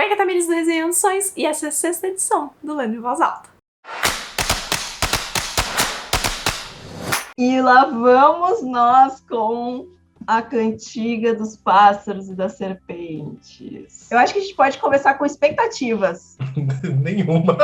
Oi, Catamires do Resenhando Sonhos, e essa é a 6ª edição do Lendo em Voz Alta. E lá vamos nós com a cantiga dos pássaros e das serpentes. Eu acho que a gente pode começar com expectativas. Nenhuma.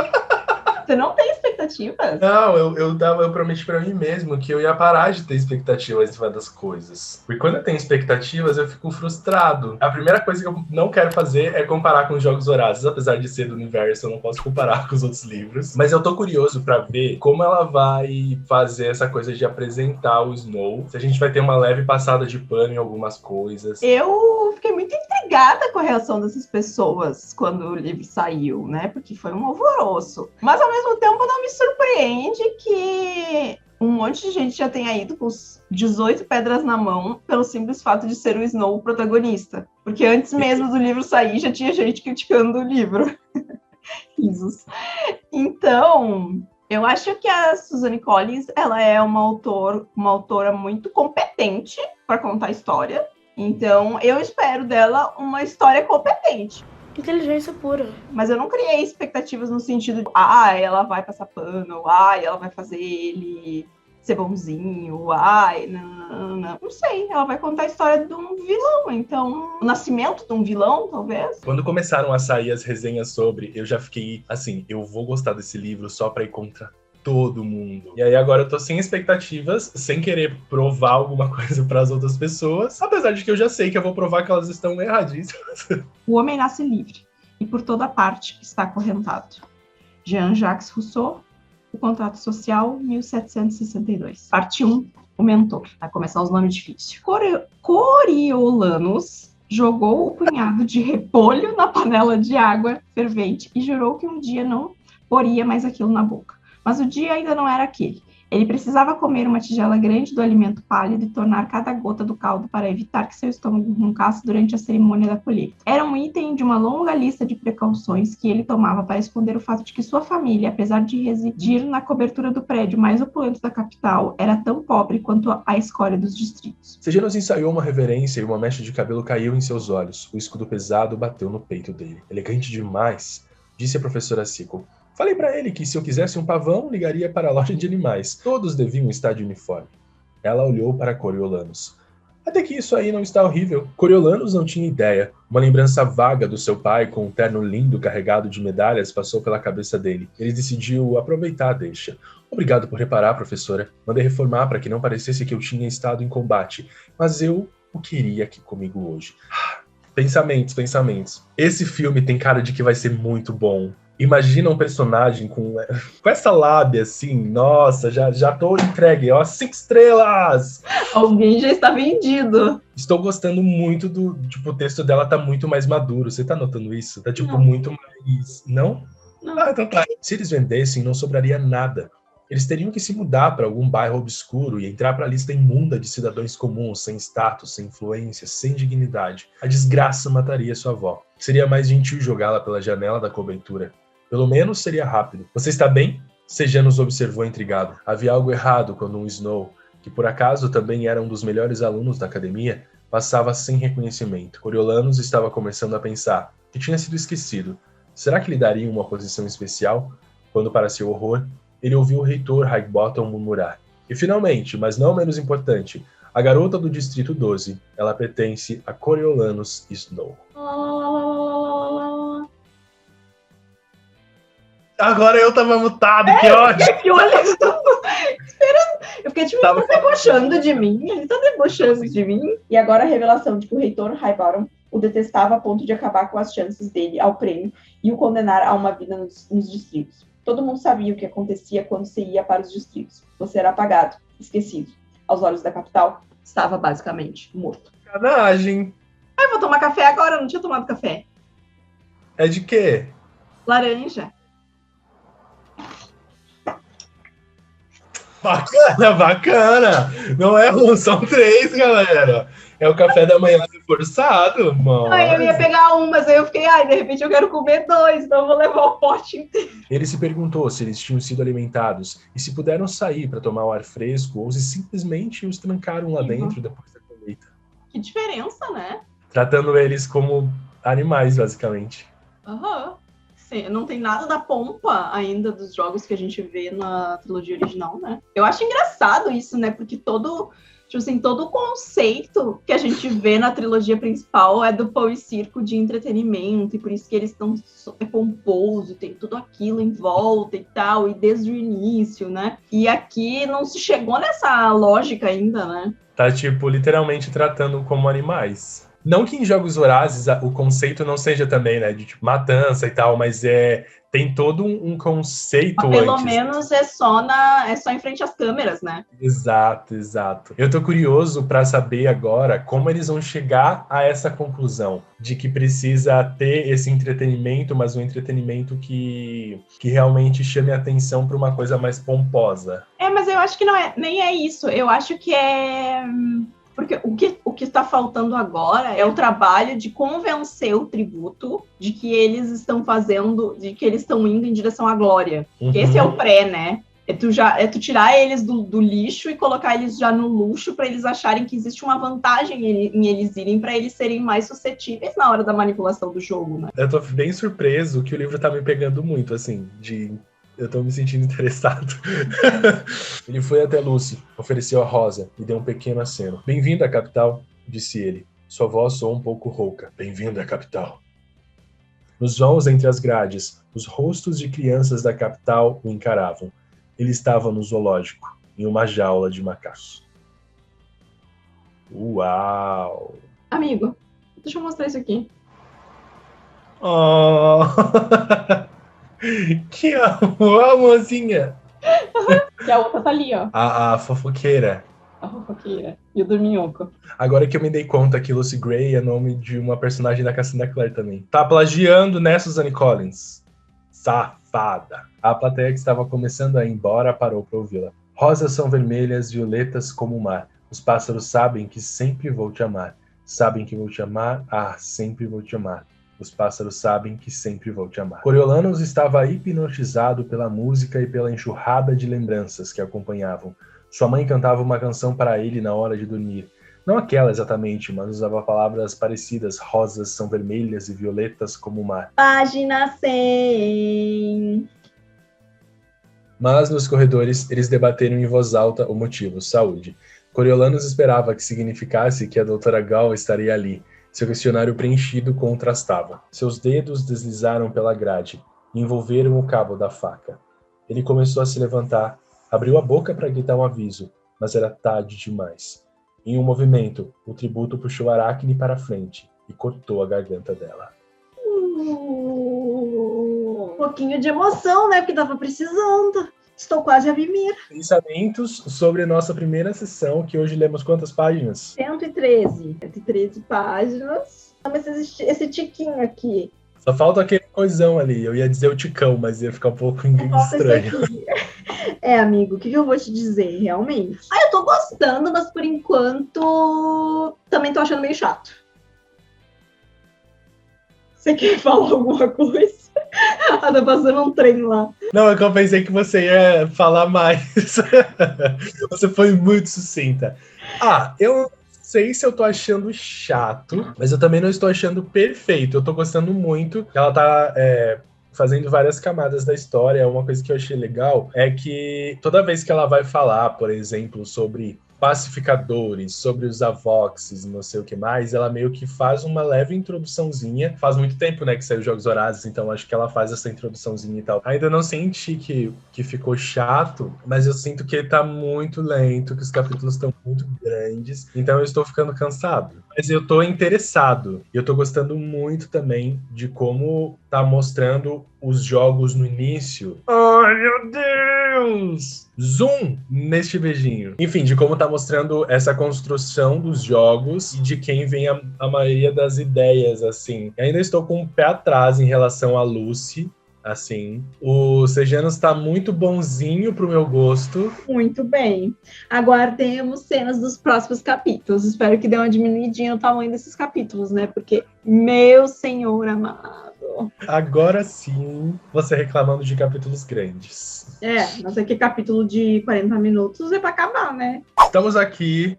Você não tem expectativas? Não, eu prometi pra mim mesmo que eu ia parar de ter expectativas em cima das coisas. Porque quando eu tenho expectativas, eu fico frustrado. A primeira coisa que eu não quero fazer é comparar com os Jogos Vorazes. Apesar de ser do universo, eu não posso comparar com os outros livros. Mas eu tô curioso pra ver como ela vai fazer essa coisa de apresentar o Snow. Se a gente vai ter uma leve passada de pano em algumas coisas. Eu fiquei muito intrigada com a reação dessas pessoas quando o livro saiu, né? Porque foi um alvoroço. Mas ao mesmo tempo não me surpreende que um monte de gente já tenha ido com os 18 pedras na mão pelo simples fato de ser o Snow o protagonista. Porque antes mesmo do livro sair, já tinha gente criticando o livro. Risos. Então, eu acho que a Suzanne Collins, ela é uma autora muito competente para contar história. Então, eu espero dela uma história competente. Inteligência pura. Mas eu não criei expectativas no sentido de, ela vai passar pano, ela vai fazer ele ser bonzinho, não sei. Ela vai contar a história de um vilão, então, o nascimento de um vilão, talvez. Quando começaram a sair as resenhas sobre, eu já fiquei assim, eu vou gostar desse livro só pra ir contra todo mundo. E aí agora eu tô sem expectativas, sem querer provar alguma coisa pras outras pessoas, apesar de que eu já sei que eu vou provar que elas estão erradíssimas. O homem nasce livre, e por toda parte está acorrentado. Jean-Jacques Rousseau, O Contrato Social, 1762. Parte 1, o mentor. Vai começar os nomes difíceis. Coriolanus jogou o punhado de repolho na panela de água fervente e jurou que um dia não poria mais aquilo na boca. Mas o dia ainda não era aquele. Ele precisava comer uma tigela grande do alimento pálido e tornar cada gota do caldo para evitar que seu estômago roncasse durante a cerimônia da colheita. Era um item de uma longa lista de precauções que ele tomava para esconder o fato de que sua família, apesar de residir na cobertura do prédio mais opulento da capital, era tão pobre quanto a escória dos distritos. Sejanos ensaiou uma reverência e uma mecha de cabelo caiu em seus olhos. O escudo pesado bateu no peito dele. Elegante demais, disse a professora Sickle. Falei pra ele que se eu quisesse um pavão, ligaria para a loja de animais. Todos deviam estar de uniforme. Ela olhou para Coriolanus. Até que isso aí não está horrível. Coriolanus não tinha ideia. Uma lembrança vaga do seu pai com um terno lindo carregado de medalhas passou pela cabeça dele. Ele decidiu aproveitar a deixa. Obrigado por reparar, professora. Mandei reformar para que não parecesse que eu tinha estado em combate. Mas eu o queria aqui comigo hoje. Pensamentos. Esse filme tem cara de que vai ser muito bom. Imagina um personagem com essa lábia assim, nossa, já tô entregue, 5 estrelas! Alguém já está vendido. Estou gostando muito o texto dela tá muito mais maduro, você tá notando isso? Tá Não. Muito mais... Não? Não. Então tá. Se eles vendessem, não sobraria nada. Eles teriam que se mudar para algum bairro obscuro e entrar para a lista imunda de cidadãos comuns, sem status, sem influência, sem dignidade. A desgraça mataria sua avó. Seria mais gentil jogá-la pela janela da cobertura. Pelo menos seria rápido. Você está bem? Sejanus observou intrigado. Havia algo errado quando um Snow, que por acaso também era um dos melhores alunos da academia, passava sem reconhecimento. Coriolanus estava começando a pensar que tinha sido esquecido. Será que lhe daria uma posição especial? Quando, para seu horror, ele ouviu o reitor Highbottom murmurar. E finalmente, mas não menos importante, a garota do Distrito 12. Ela pertence a Coriolanus Snow. Agora eu tava mutado, que ódio! Eu fiquei olhando, esperando. Eu fiquei tipo, ele tá debochando de mim, E agora a revelação de que o reitor Highbottom o detestava a ponto de acabar com as chances dele ao prêmio e o condenar a uma vida nos distritos. Todo mundo sabia o que acontecia quando você ia para os distritos. Você era apagado, esquecido. Aos olhos da capital, estava basicamente morto. Sacanagem! Eu vou tomar café agora, eu não tinha tomado café. É de quê? Laranja. Bacana! Não é um, são 3, galera. É o café da manhã reforçado, mano. Eu ia pegar um, mas aí eu fiquei, de repente eu quero comer 2, então eu vou levar o pote inteiro. Ele se perguntou se eles tinham sido alimentados e se puderam sair para tomar o ar fresco ou se simplesmente os trancaram lá dentro depois da colheita. Que diferença, né? Tratando eles como animais, basicamente. Aham. Sim, não tem nada da pompa ainda dos jogos que a gente vê na trilogia original, né? Eu acho engraçado isso, né? Porque todo o conceito que a gente vê na trilogia principal é do pão e circo de entretenimento, e por isso que eles estão pomposo, tem tudo aquilo em volta e tal, e desde o início, né? E aqui não se chegou nessa lógica ainda, né? Tá, tipo, literalmente tratando como animais. Não que em Jogos Vorazes o conceito não seja também, né, de tipo, matança e tal, mas tem todo um conceito Mas pelo antes. menos é só em frente às câmeras, né? Exato. Eu tô curioso para saber agora como eles vão chegar a essa conclusão de que precisa ter esse entretenimento, mas um entretenimento que realmente chame a atenção para uma coisa mais pomposa. Mas eu acho que nem é isso. Eu acho que é... Porque o que está faltando agora é o trabalho de convencer o tributo de que eles estão indo em direção à glória. Uhum. Que esse é o pré, né? É tu tirar eles do lixo e colocar eles já no luxo para eles acharem que existe uma vantagem em eles irem, para eles serem mais suscetíveis na hora da manipulação do jogo, né? Eu tô bem surpreso que o livro tá me pegando muito, assim, eu tô me sentindo interessado. Ele foi até Lucy, ofereceu a rosa e deu um pequeno aceno. Bem-vindo à capital, disse ele. Sua voz soou um pouco rouca. Bem-vindo à capital. Nos vãos entre as grades, os rostos de crianças da capital o encaravam. Ele estava no zoológico, em uma jaula de macacos. Uau! Amigo, deixa eu mostrar isso aqui. Oh! Que amorzinha! E a outra tá ali, ó. A fofoqueira. A fofoqueira. E o dorminhoco. Agora que eu me dei conta que Lucy Gray é nome de uma personagem da Cassandra Clare também. Tá plagiando, né, Suzanne Collins? Safada. A plateia que estava começando a ir embora parou para ouvi-la. Rosas são vermelhas, violetas como o mar. Os pássaros sabem que sempre vou te amar. Sabem que vou te amar, sempre vou te amar. Os pássaros sabem que sempre vou te amar. Coriolanus estava hipnotizado pela música e pela enxurrada de lembranças que acompanhavam. Sua mãe cantava uma canção para ele na hora de dormir. Não aquela exatamente, mas usava palavras parecidas. Rosas são vermelhas e violetas como o mar. Página 100. Mas nos corredores eles debateram em voz alta o motivo, saúde. Coriolanus esperava que significasse que a doutora Gall estaria ali. Seu questionário preenchido contrastava. Seus dedos deslizaram pela grade e envolveram o cabo da faca. Ele começou a se levantar, abriu a boca para gritar um aviso, mas era tarde demais. Em um movimento, o tributo puxou Aracne para frente e cortou a garganta dela. Um pouquinho de emoção, né? Porque tava precisando. Estou quase a mimir. Pensamentos sobre a nossa primeira sessão, que hoje lemos quantas páginas? 113. 113 páginas. Mas esse tiquinho aqui. Só falta aquele coisão ali. Eu ia dizer o ticão, mas ia ficar um pouco estranho. Amigo, o que eu vou te dizer, realmente? Eu tô gostando, mas por enquanto também tô achando meio chato. Você quer falar alguma coisa? Tá passando um trem lá. Não, é que eu pensei que você ia falar mais. Você foi muito sucinta. Eu não sei se eu tô achando chato, mas eu também não estou achando perfeito. Eu tô gostando muito. Ela tá fazendo várias camadas da história. Uma coisa que eu achei legal é que toda vez que ela vai falar, por exemplo, sobre pacificadores, sobre os avoxes, não sei o que mais, ela meio que faz uma leve introduçãozinha. Faz muito tempo, né, que saiu Jogos Vorazes, então acho que ela faz essa introduçãozinha e tal. Ainda não senti que ficou chato, mas eu sinto que ele tá muito lento, que os capítulos estão muito grandes, então eu estou ficando cansado. Mas eu tô interessado, e eu tô gostando muito também de como tá mostrando os jogos no início. Ai, meu Deus! Zoom neste beijinho. Enfim, de como tá mostrando essa construção dos jogos e de quem vem a maioria das ideias, assim. Eu ainda estou com um pé atrás em relação a Lucy, assim. O Sejanus tá muito bonzinho pro meu gosto. Muito bem. Aguardemos cenas dos próximos capítulos. Espero que dê uma diminuidinha no tamanho desses capítulos, né? Porque, meu senhor amado. Agora sim, você reclamando de capítulos grandes. Mas aqui capítulo de 40 minutos é pra acabar, né? Estamos aqui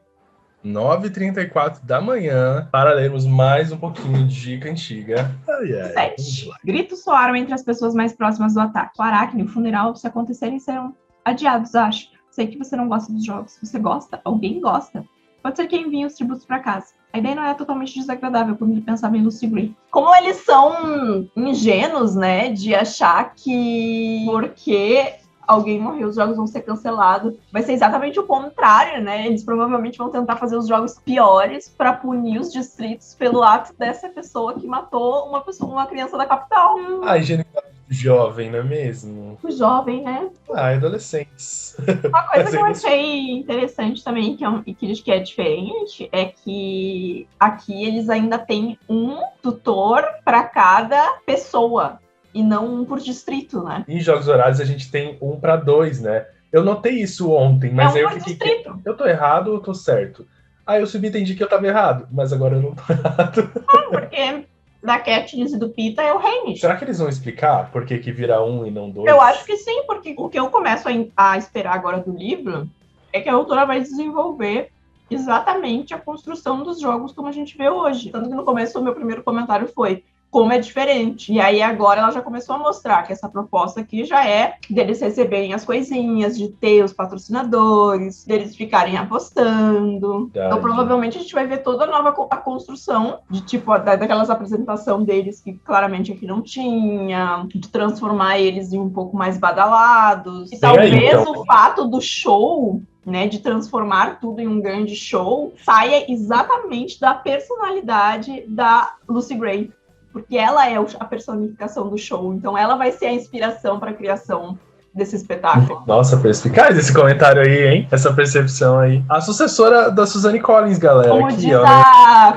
9h34 da manhã, para lermos mais um pouquinho de cantiga. Ai, ai, 7. Gritos soaram entre as pessoas mais próximas do ataque. O Aracne e o funeral, se acontecerem, serão adiados, acho. Sei que você não gosta dos jogos. Você gosta? Alguém gosta. Pode ser quem envia os tributos para casa. A ideia não é totalmente desagradável quando ele pensava em Lucy Gray. Como eles são ingênuos, né, de achar que porque alguém morreu, os jogos vão ser cancelados. Vai ser exatamente o contrário, né? Eles provavelmente vão tentar fazer os jogos piores para punir os distritos pelo ato dessa pessoa que matou uma criança da capital. A ingenuidade do jovem, não é mesmo? O jovem, né? Adolescentes. Uma coisa que eu achei interessante também, que é diferente, é que aqui eles ainda têm um tutor para cada pessoa. E não um por distrito, né? Em Jogos Vorazes a gente tem 1 para 2, né? Eu notei isso ontem, mas aí eu fiquei... distrito. Eu tô errado ou eu tô certo? Aí eu subentendi que eu tava errado, mas agora eu não tô errado. Porque da Katniss e do Pita é o Hamish. Será que eles vão explicar por que vira 1 e não 2? Eu acho que sim, porque o que eu começo a esperar agora do livro é que a autora vai desenvolver exatamente a construção dos jogos como a gente vê hoje. Tanto que no começo o meu primeiro comentário foi como é diferente. E aí agora ela já começou a mostrar que essa proposta aqui já é deles receberem as coisinhas, de ter os patrocinadores, deles ficarem apostando. Verdade. Então provavelmente a gente vai ver toda a nova a construção de tipo daquelas apresentação deles que claramente aqui não tinha, de transformar eles em um pouco mais badalados. E talvez então. O fato do show, né, de transformar tudo em um grande show, saia exatamente da personalidade da Lucy Gray. Porque ela é a personificação do show. Então ela vai ser a inspiração para a criação desse espetáculo. Nossa, perspicaz esse comentário aí, hein? Essa percepção aí. A sucessora da Suzanne Collins, galera.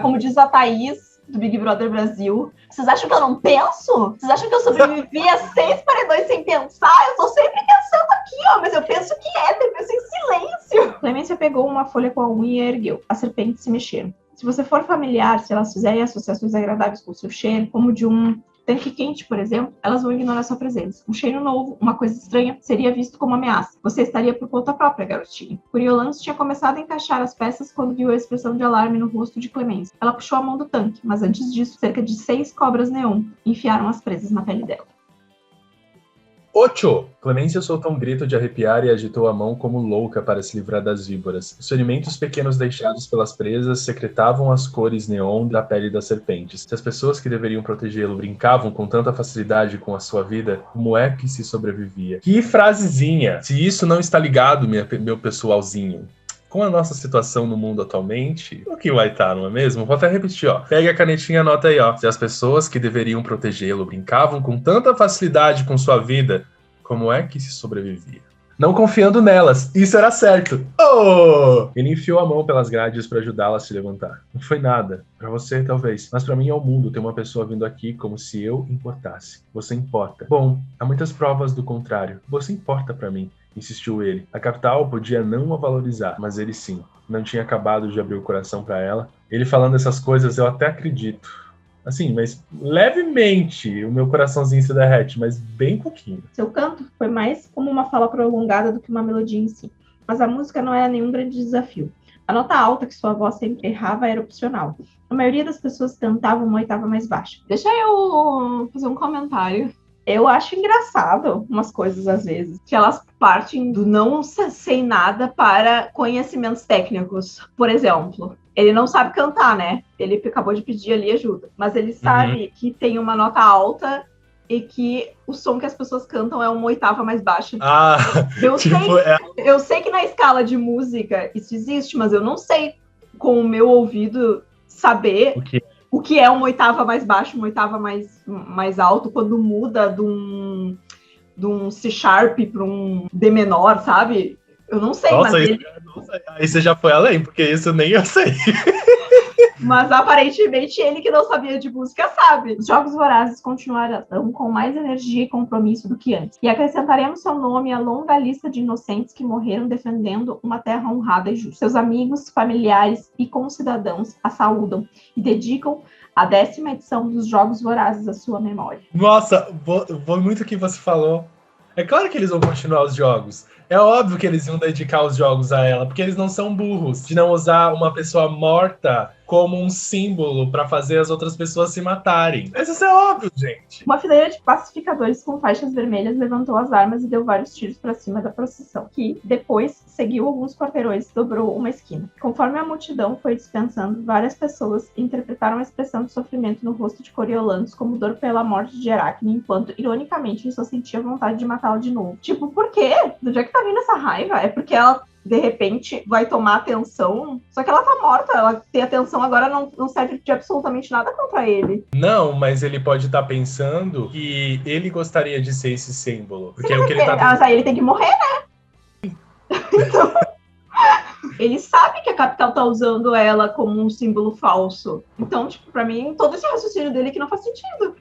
Como diz a Thaís, do Big Brother Brasil. Vocês acham que eu não penso? Vocês acham que eu sobrevivi a 6 paredões sem pensar? Eu tô sempre pensando aqui, ó. Mas eu penso que eu penso em silêncio. Clemência pegou uma folha com a unha e ergueu. As serpentes se mexeram. Se você for familiar, se elas fizerem associações agradáveis com o seu cheiro, como de um tanque quente, por exemplo, elas vão ignorar sua presença. Um cheiro novo, uma coisa estranha, seria visto como ameaça. Você estaria por conta própria, garotinha. Coriolanus tinha começado a encaixar as peças quando viu a expressão de alarme no rosto de Clemência. Ela puxou a mão do tanque, mas antes disso, cerca de 6 cobras neon enfiaram as presas na pele dela. 8! Clemência soltou um grito de arrepiar e agitou a mão como louca para se livrar das víboras. Os ferimentos pequenos deixados pelas presas secretavam as cores neon da pele das serpentes. Se as pessoas que deveriam protegê-lo brincavam com tanta facilidade com a sua vida, como é que se sobrevivia? Que frasezinha! Se isso não está ligado, meu pessoalzinho, com a nossa situação no mundo atualmente, o que vai estar, não é mesmo? Vou até repetir, ó. Pega a canetinha e anota aí, ó. Se as pessoas que deveriam protegê-lo brincavam com tanta facilidade com sua vida, como é que se sobrevivia? Não confiando nelas. Isso era certo. Oh! Ele enfiou a mão pelas grades para ajudá-la a se levantar. Não foi nada. Para você, talvez. Mas para mim é o mundo ter uma pessoa vindo aqui como se eu importasse. Você importa. Bom, há muitas provas do contrário. Você importa para mim. Insistiu ele. A capital podia não a valorizar, mas ele sim. Não tinha acabado de abrir o coração para ela. Ele falando essas coisas, eu até acredito. Assim, mas levemente o meu coraçãozinho se derrete, mas bem pouquinho. Seu canto foi mais como uma fala prolongada do que uma melodia em si. Mas a música não era nenhum grande desafio. A nota alta que sua voz sempre errava era opcional. A maioria das pessoas cantavam uma oitava mais baixa. Deixa eu fazer um comentário. Eu acho engraçado umas coisas, às vezes, que elas partem do não sei nada para conhecimentos técnicos. Por exemplo, ele não sabe cantar, né? Ele acabou de pedir ali ajuda. Mas ele sabe que tem uma nota alta e que o som que as pessoas cantam é uma oitava mais baixa. Ah, eu sei que na escala de música isso existe, mas eu não sei com o meu ouvido saber o que é uma oitava mais baixa, uma oitava mais alto, quando muda de um C Sharp para um D menor, sabe? Eu não sei. Nossa, aí você já foi além, porque isso nem eu sei. Mas aparentemente ele que não sabia de música sabe. Os Jogos Vorazes continuarão com mais energia e compromisso do que antes. E acrescentaremos seu nome à longa lista de inocentes que morreram defendendo uma terra honrada e justa. Seus amigos, familiares e concidadãos a saúdam e dedicam a 10ª edição dos Jogos Vorazes à sua memória. Nossa, vou muito o que você falou. É claro que eles vão continuar os jogos. É óbvio que eles iam dedicar os jogos a ela, porque eles não são burros de não usar uma pessoa morta como um símbolo pra fazer as outras pessoas se matarem. Mas isso é óbvio, gente. Uma fileira de pacificadores com faixas vermelhas levantou as armas e deu vários tiros para cima da procissão, que depois seguiu alguns quarteirões e dobrou uma esquina. Conforme a multidão foi dispensando, várias pessoas interpretaram a expressão de sofrimento no rosto de Coriolanus como dor pela morte de Aracne, enquanto, ironicamente, ele só sentia vontade de matá-la de novo. Tipo, por quê? De onde é que tá vindo essa raiva? É porque ela, de repente, vai tomar atenção, só que ela tá morta, ela tem atenção agora, não serve de absolutamente nada contra ele. Não, mas ele pode estar pensando que ele gostaria de ser esse símbolo. Porque é o que ele tá... Mas aí ele tem que morrer, né? Então, ele sabe que a capital tá usando ela como um símbolo falso. Então, tipo, pra mim, todo esse raciocínio dele que não faz sentido.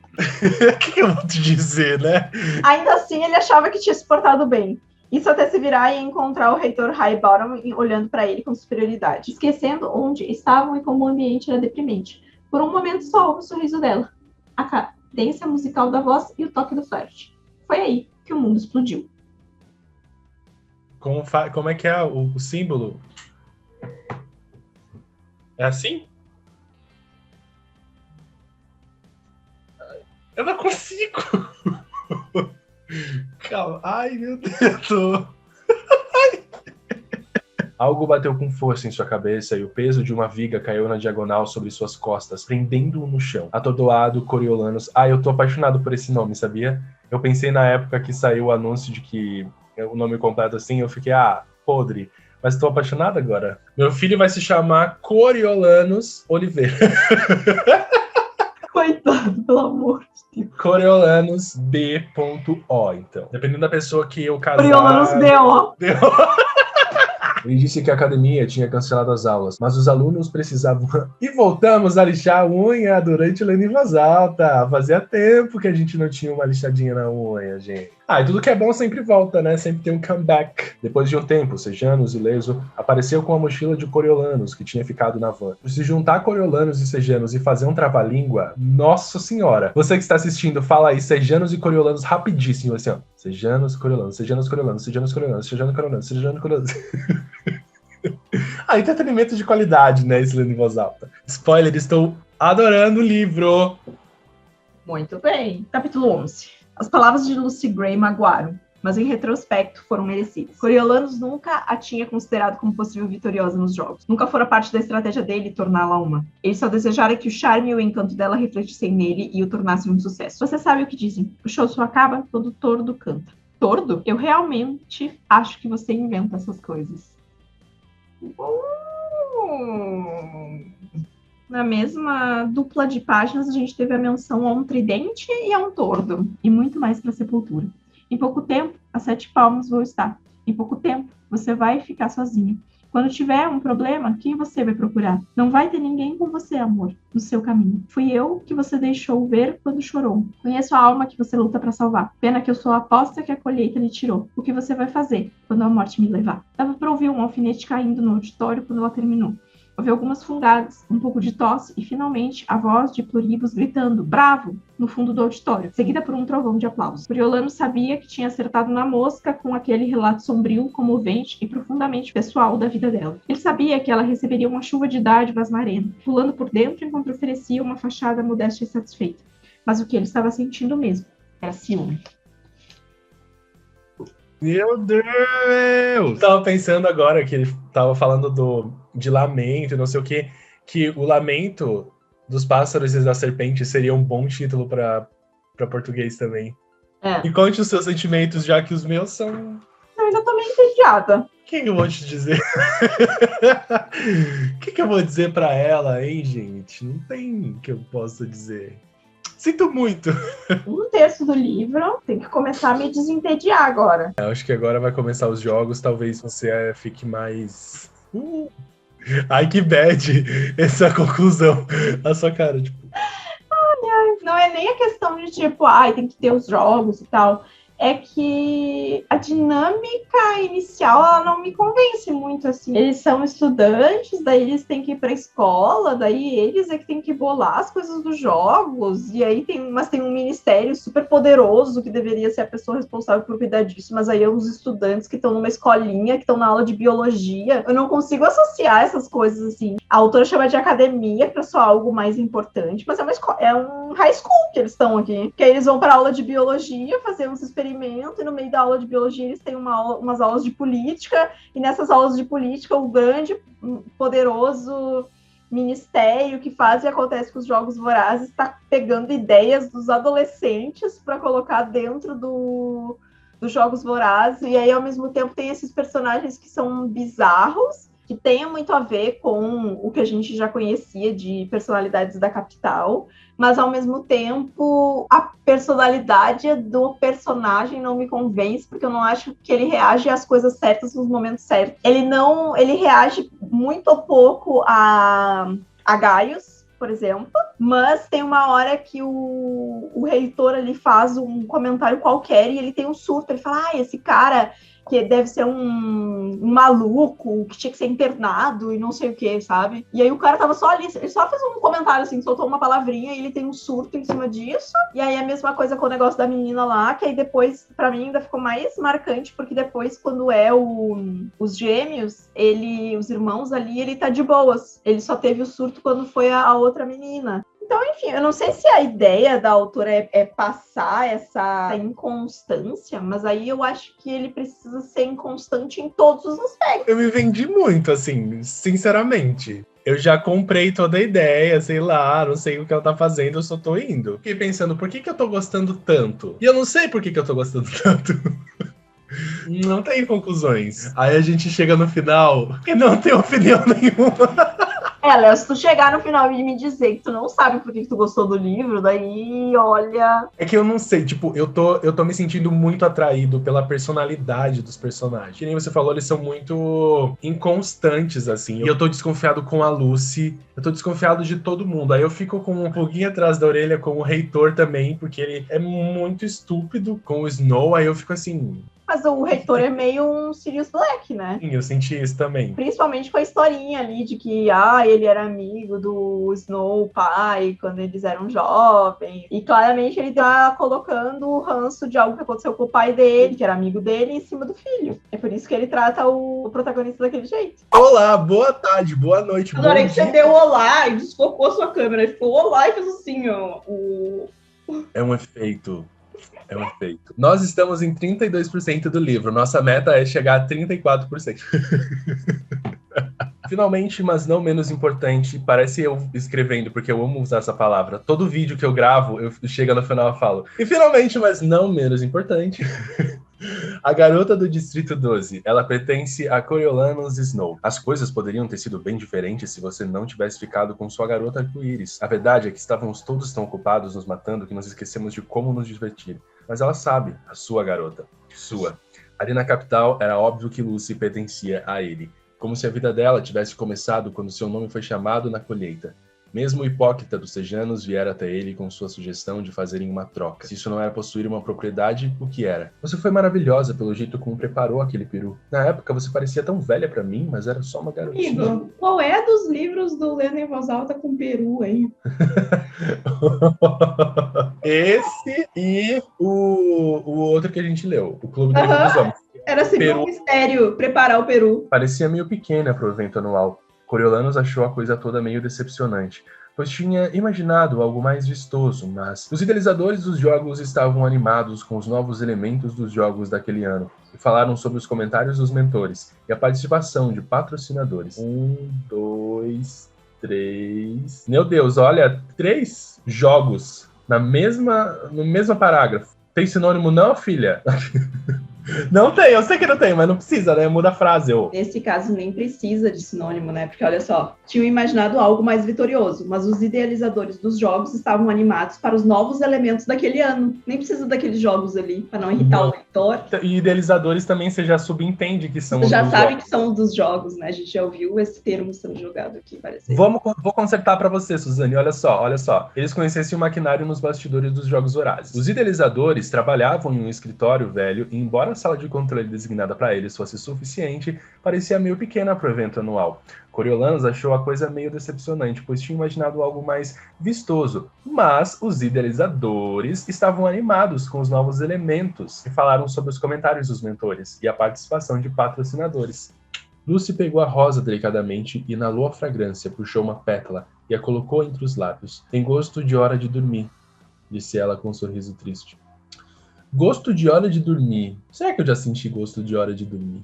O que eu vou te dizer, né? Ainda assim, ele achava que tinha se portado bem. Isso até se virar e encontrar o reitor Highbottom olhando para ele com superioridade, esquecendo onde estavam e como o ambiente era deprimente. Por um momento só houve o sorriso dela, a cadência musical da voz e o toque do flerte. Foi aí que o mundo explodiu. Como é que é o símbolo? É assim? Eu não consigo! Calma. Ai, meu Deus. Algo bateu com força em sua cabeça e o peso de uma viga caiu na diagonal sobre suas costas, prendendo-o no chão. Atordoado, Coriolanus... eu tô apaixonado por esse nome, sabia? Eu pensei na época que saiu o anúncio de que o nome completo assim, eu fiquei, podre. Mas tô apaixonado agora. Meu filho vai se chamar Coriolanus Oliveira. Coitado, pelo amor de Deus. Coriolanus B.O, então. Dependendo da pessoa que eu casar... Coriolanus B.O. Ele disse que a academia tinha cancelado as aulas, mas os alunos precisavam... E voltamos a lixar a unha durante o Lendo em Voz Alta. Fazia tempo que a gente não tinha uma lixadinha na unha, gente. E tudo que é bom sempre volta, né? Sempre tem um comeback. Depois de um tempo, Sejanus, ileso, apareceu com a mochila de Coriolanus, que tinha ficado na van. Se juntar Coriolanus e Sejanus e fazer um trava-língua, nossa senhora! Você que está assistindo, fala aí Sejanus e Coriolanus rapidíssimo, assim, ó. Sejanus, Coriolanus, Sejanus, Coriolanus, Sejanus, Coriolanus, Sejanus, Coriolanus, Sejanus, Coriolanus. Entretenimento de qualidade, né? Esse Lendo em Voz Alta. Spoiler, estou adorando o livro. Muito bem. Capítulo 11. As palavras de Lucy Gray magoaram, mas em retrospecto foram merecidas. Coriolanus nunca a tinha considerado como possível vitoriosa nos jogos. Nunca fora parte da estratégia dele torná-la uma. Ele só desejara que o charme e o encanto dela refletissem nele e o tornassem um sucesso. Você sabe o que dizem? O show só acaba quando o tordo canta. Tordo? Eu realmente acho que você inventa essas coisas. Na mesma dupla de páginas, a gente teve a menção a um tridente e a um tordo. E muito mais para a sepultura. Em pouco tempo, as 7 palmas vão estar. Em pouco tempo, você vai ficar sozinho. Quando tiver um problema, quem você vai procurar? Não vai ter ninguém com você, amor, no seu caminho. Fui eu que você deixou ver quando chorou. Conheço a alma que você luta para salvar. Pena que eu sou a aposta que a colheita lhe tirou. O que você vai fazer quando a morte me levar? Dava para ouvir um alfinete caindo no auditório quando ela terminou. Houve algumas fungadas, um pouco de tosse e, finalmente, a voz de Pluribus gritando "Bravo!" no fundo do auditório, seguida por um trovão de aplausos. Coriolanus sabia que tinha acertado na mosca com aquele relato sombrio, comovente e profundamente pessoal da vida dela. Ele sabia que ela receberia uma chuva de dádivas na arena, pulando por dentro enquanto oferecia uma fachada modesta e satisfeita. Mas o que ele estava sentindo mesmo era ciúme. Meu Deus! Tava pensando agora que ele tava falando de lamento e não sei o quê, que o lamento dos pássaros e da serpente seria um bom título para português também. É. E conte os seus sentimentos, já que os meus são... Eu ainda tô meio entediada. O que eu vou te dizer? O que eu vou dizer pra ela, hein, gente? Não tem o que eu possa dizer. Sinto muito. Um terço do livro tem que começar a me desentediar agora. Eu acho que agora vai começar os jogos, talvez você fique mais... Ai, que bad essa conclusão. A sua cara, tipo... Não é nem a questão de tipo, tem que ter os jogos e tal. é que a dinâmica inicial ela não me convence muito, assim. Eles são estudantes, daí eles têm que ir pra escola, daí eles é que têm que bolar as coisas dos jogos, e aí tem um ministério super poderoso que deveria ser a pessoa responsável por cuidar disso, mas aí é uns estudantes que estão numa escolinha, que estão na aula de biologia. Eu não consigo associar essas coisas, assim. A autora chama de academia para só algo mais importante, mas é um high school que eles estão aqui, que aí eles vão para aula de biologia, fazer uns experimentos, e no meio da aula de biologia eles têm umas aulas de política, e nessas aulas de política o grande, poderoso ministério que faz e acontece com os Jogos Vorazes está pegando ideias dos adolescentes para colocar dentro dos Jogos Vorazes, e aí ao mesmo tempo tem esses personagens que são bizarros, que tenha muito a ver com o que a gente já conhecia de personalidades da capital, mas ao mesmo tempo a personalidade do personagem não me convence, porque eu não acho que ele reage às coisas certas nos momentos certos. Ele reage muito pouco a Gaius, por exemplo, mas tem uma hora que o reitor ali faz um comentário qualquer e ele tem um surto, ele fala, esse cara que deve ser um maluco, que tinha que ser internado e não sei o que, sabe? E aí o cara tava só ali, ele só fez um comentário assim, soltou uma palavrinha e ele tem um surto em cima disso. E aí a mesma coisa com o negócio da menina lá, que aí depois, pra mim, ainda ficou mais marcante, porque depois, quando os gêmeos, os irmãos ali, ele tá de boas. Ele só teve o surto quando foi a outra menina. Então, enfim, eu não sei se a ideia da autora é passar essa inconstância, mas aí eu acho que ele precisa ser inconstante em todos os aspectos. Eu me vendi muito, assim, sinceramente. Eu já comprei toda a ideia, sei lá, não sei o que ela tá fazendo, eu só tô indo. Fiquei pensando, por que eu tô gostando tanto? E eu não sei por que eu tô gostando tanto. Não tem conclusões. Aí a gente chega no final e não tem opinião nenhuma. Léo, se tu chegar no final e me dizer que tu não sabe por que tu gostou do livro, daí, olha... É que eu não sei, tipo, eu tô me sentindo muito atraído pela personalidade dos personagens. Que nem você falou, eles são muito inconstantes, assim. E eu tô desconfiado com a Lucy, eu tô desconfiado de todo mundo. Aí eu fico com um pulguinho atrás da orelha com o reitor também, porque ele é muito estúpido com o Snow, aí eu fico assim... Mas o reitor é meio um Sirius Black, né? Sim, eu senti isso também. Principalmente com a historinha ali de que, ele era amigo do Snow pai, quando eles eram jovens. E claramente ele tá colocando o ranço de algo que aconteceu com o pai dele, que era amigo dele, em cima do filho. É por isso que ele trata o protagonista daquele jeito. Olá, boa tarde, boa noite, bom dia. Adorei que você deu olá e desfocou a sua câmera. Ele ficou olá e fez assim, ó. É um efeito. É um efeito. Nós estamos em 32% do livro. Nossa meta é chegar a 34%. Finalmente, mas não menos importante, parece eu escrevendo, porque eu amo usar essa palavra. Todo vídeo que eu gravo, eu chego no final e falo. E finalmente, mas não menos importante... A garota do Distrito 12, ela pertence a Coriolanus Snow. As coisas poderiam ter sido bem diferentes se você não tivesse ficado com sua garota arco-íris. A verdade é que estávamos todos tão ocupados nos matando que nos esquecemos de como nos divertir. Mas ela sabe, a sua garota. Sua. Ali na capital, era óbvio que Lucy pertencia a ele. Como se a vida dela tivesse começado quando seu nome foi chamado na colheita. Mesmo o hipócrita dos Sejanos viera até ele com sua sugestão de fazerem uma troca. Se isso não era possuir uma propriedade, o que era? Você foi maravilhosa pelo jeito como preparou aquele peru. Na época você parecia tão velha pra mim, mas era só uma garotinha. Amigo, qual é dos livros do Lendo em Voz Alta com peru, hein? Esse e o outro que a gente leu, o Clube do Livro dos Homens. Era sempre um mistério, preparar o peru. Parecia meio pequena pro evento anual. Coriolanus achou a coisa toda meio decepcionante, pois tinha imaginado algo mais vistoso, mas os idealizadores dos jogos estavam animados com os novos elementos dos jogos daquele ano e falaram sobre os comentários dos mentores e a participação de patrocinadores. 1, 2, 3... Meu Deus, olha, 3 jogos no mesmo parágrafo. Tem sinônimo não, filha? Não tem, eu sei que não tem, mas não precisa, né? Muda a frase. Nesse caso, nem precisa de sinônimo, né? Porque, olha só, tinham imaginado algo mais vitorioso, mas os idealizadores dos jogos estavam animados para os novos elementos daquele ano. Nem precisa daqueles jogos ali, para não irritar o leitor. E idealizadores também você já subentende que são Você já sabe jogos. que são dos jogos, né? A gente já ouviu esse termo sendo jogado aqui várias vezes. Vou consertar para você, Suzane. Olha só. Eles conhecessem o maquinário nos bastidores dos jogos vorazes. Os idealizadores trabalhavam em um escritório velho e, embora a sala de controle designada para eles fosse suficiente, parecia meio pequena para o evento anual. Coriolanus achou a coisa meio decepcionante, pois tinha imaginado algo mais vistoso. Mas os idealizadores estavam animados com os novos elementos e falaram sobre os comentários dos mentores e a participação de patrocinadores. Lucy pegou a rosa delicadamente e inalou a fragrância, puxou uma pétala e a colocou entre os lábios. Tem gosto de hora de dormir, disse ela com um sorriso triste. Gosto de hora de dormir. Será que eu já senti gosto de hora de dormir?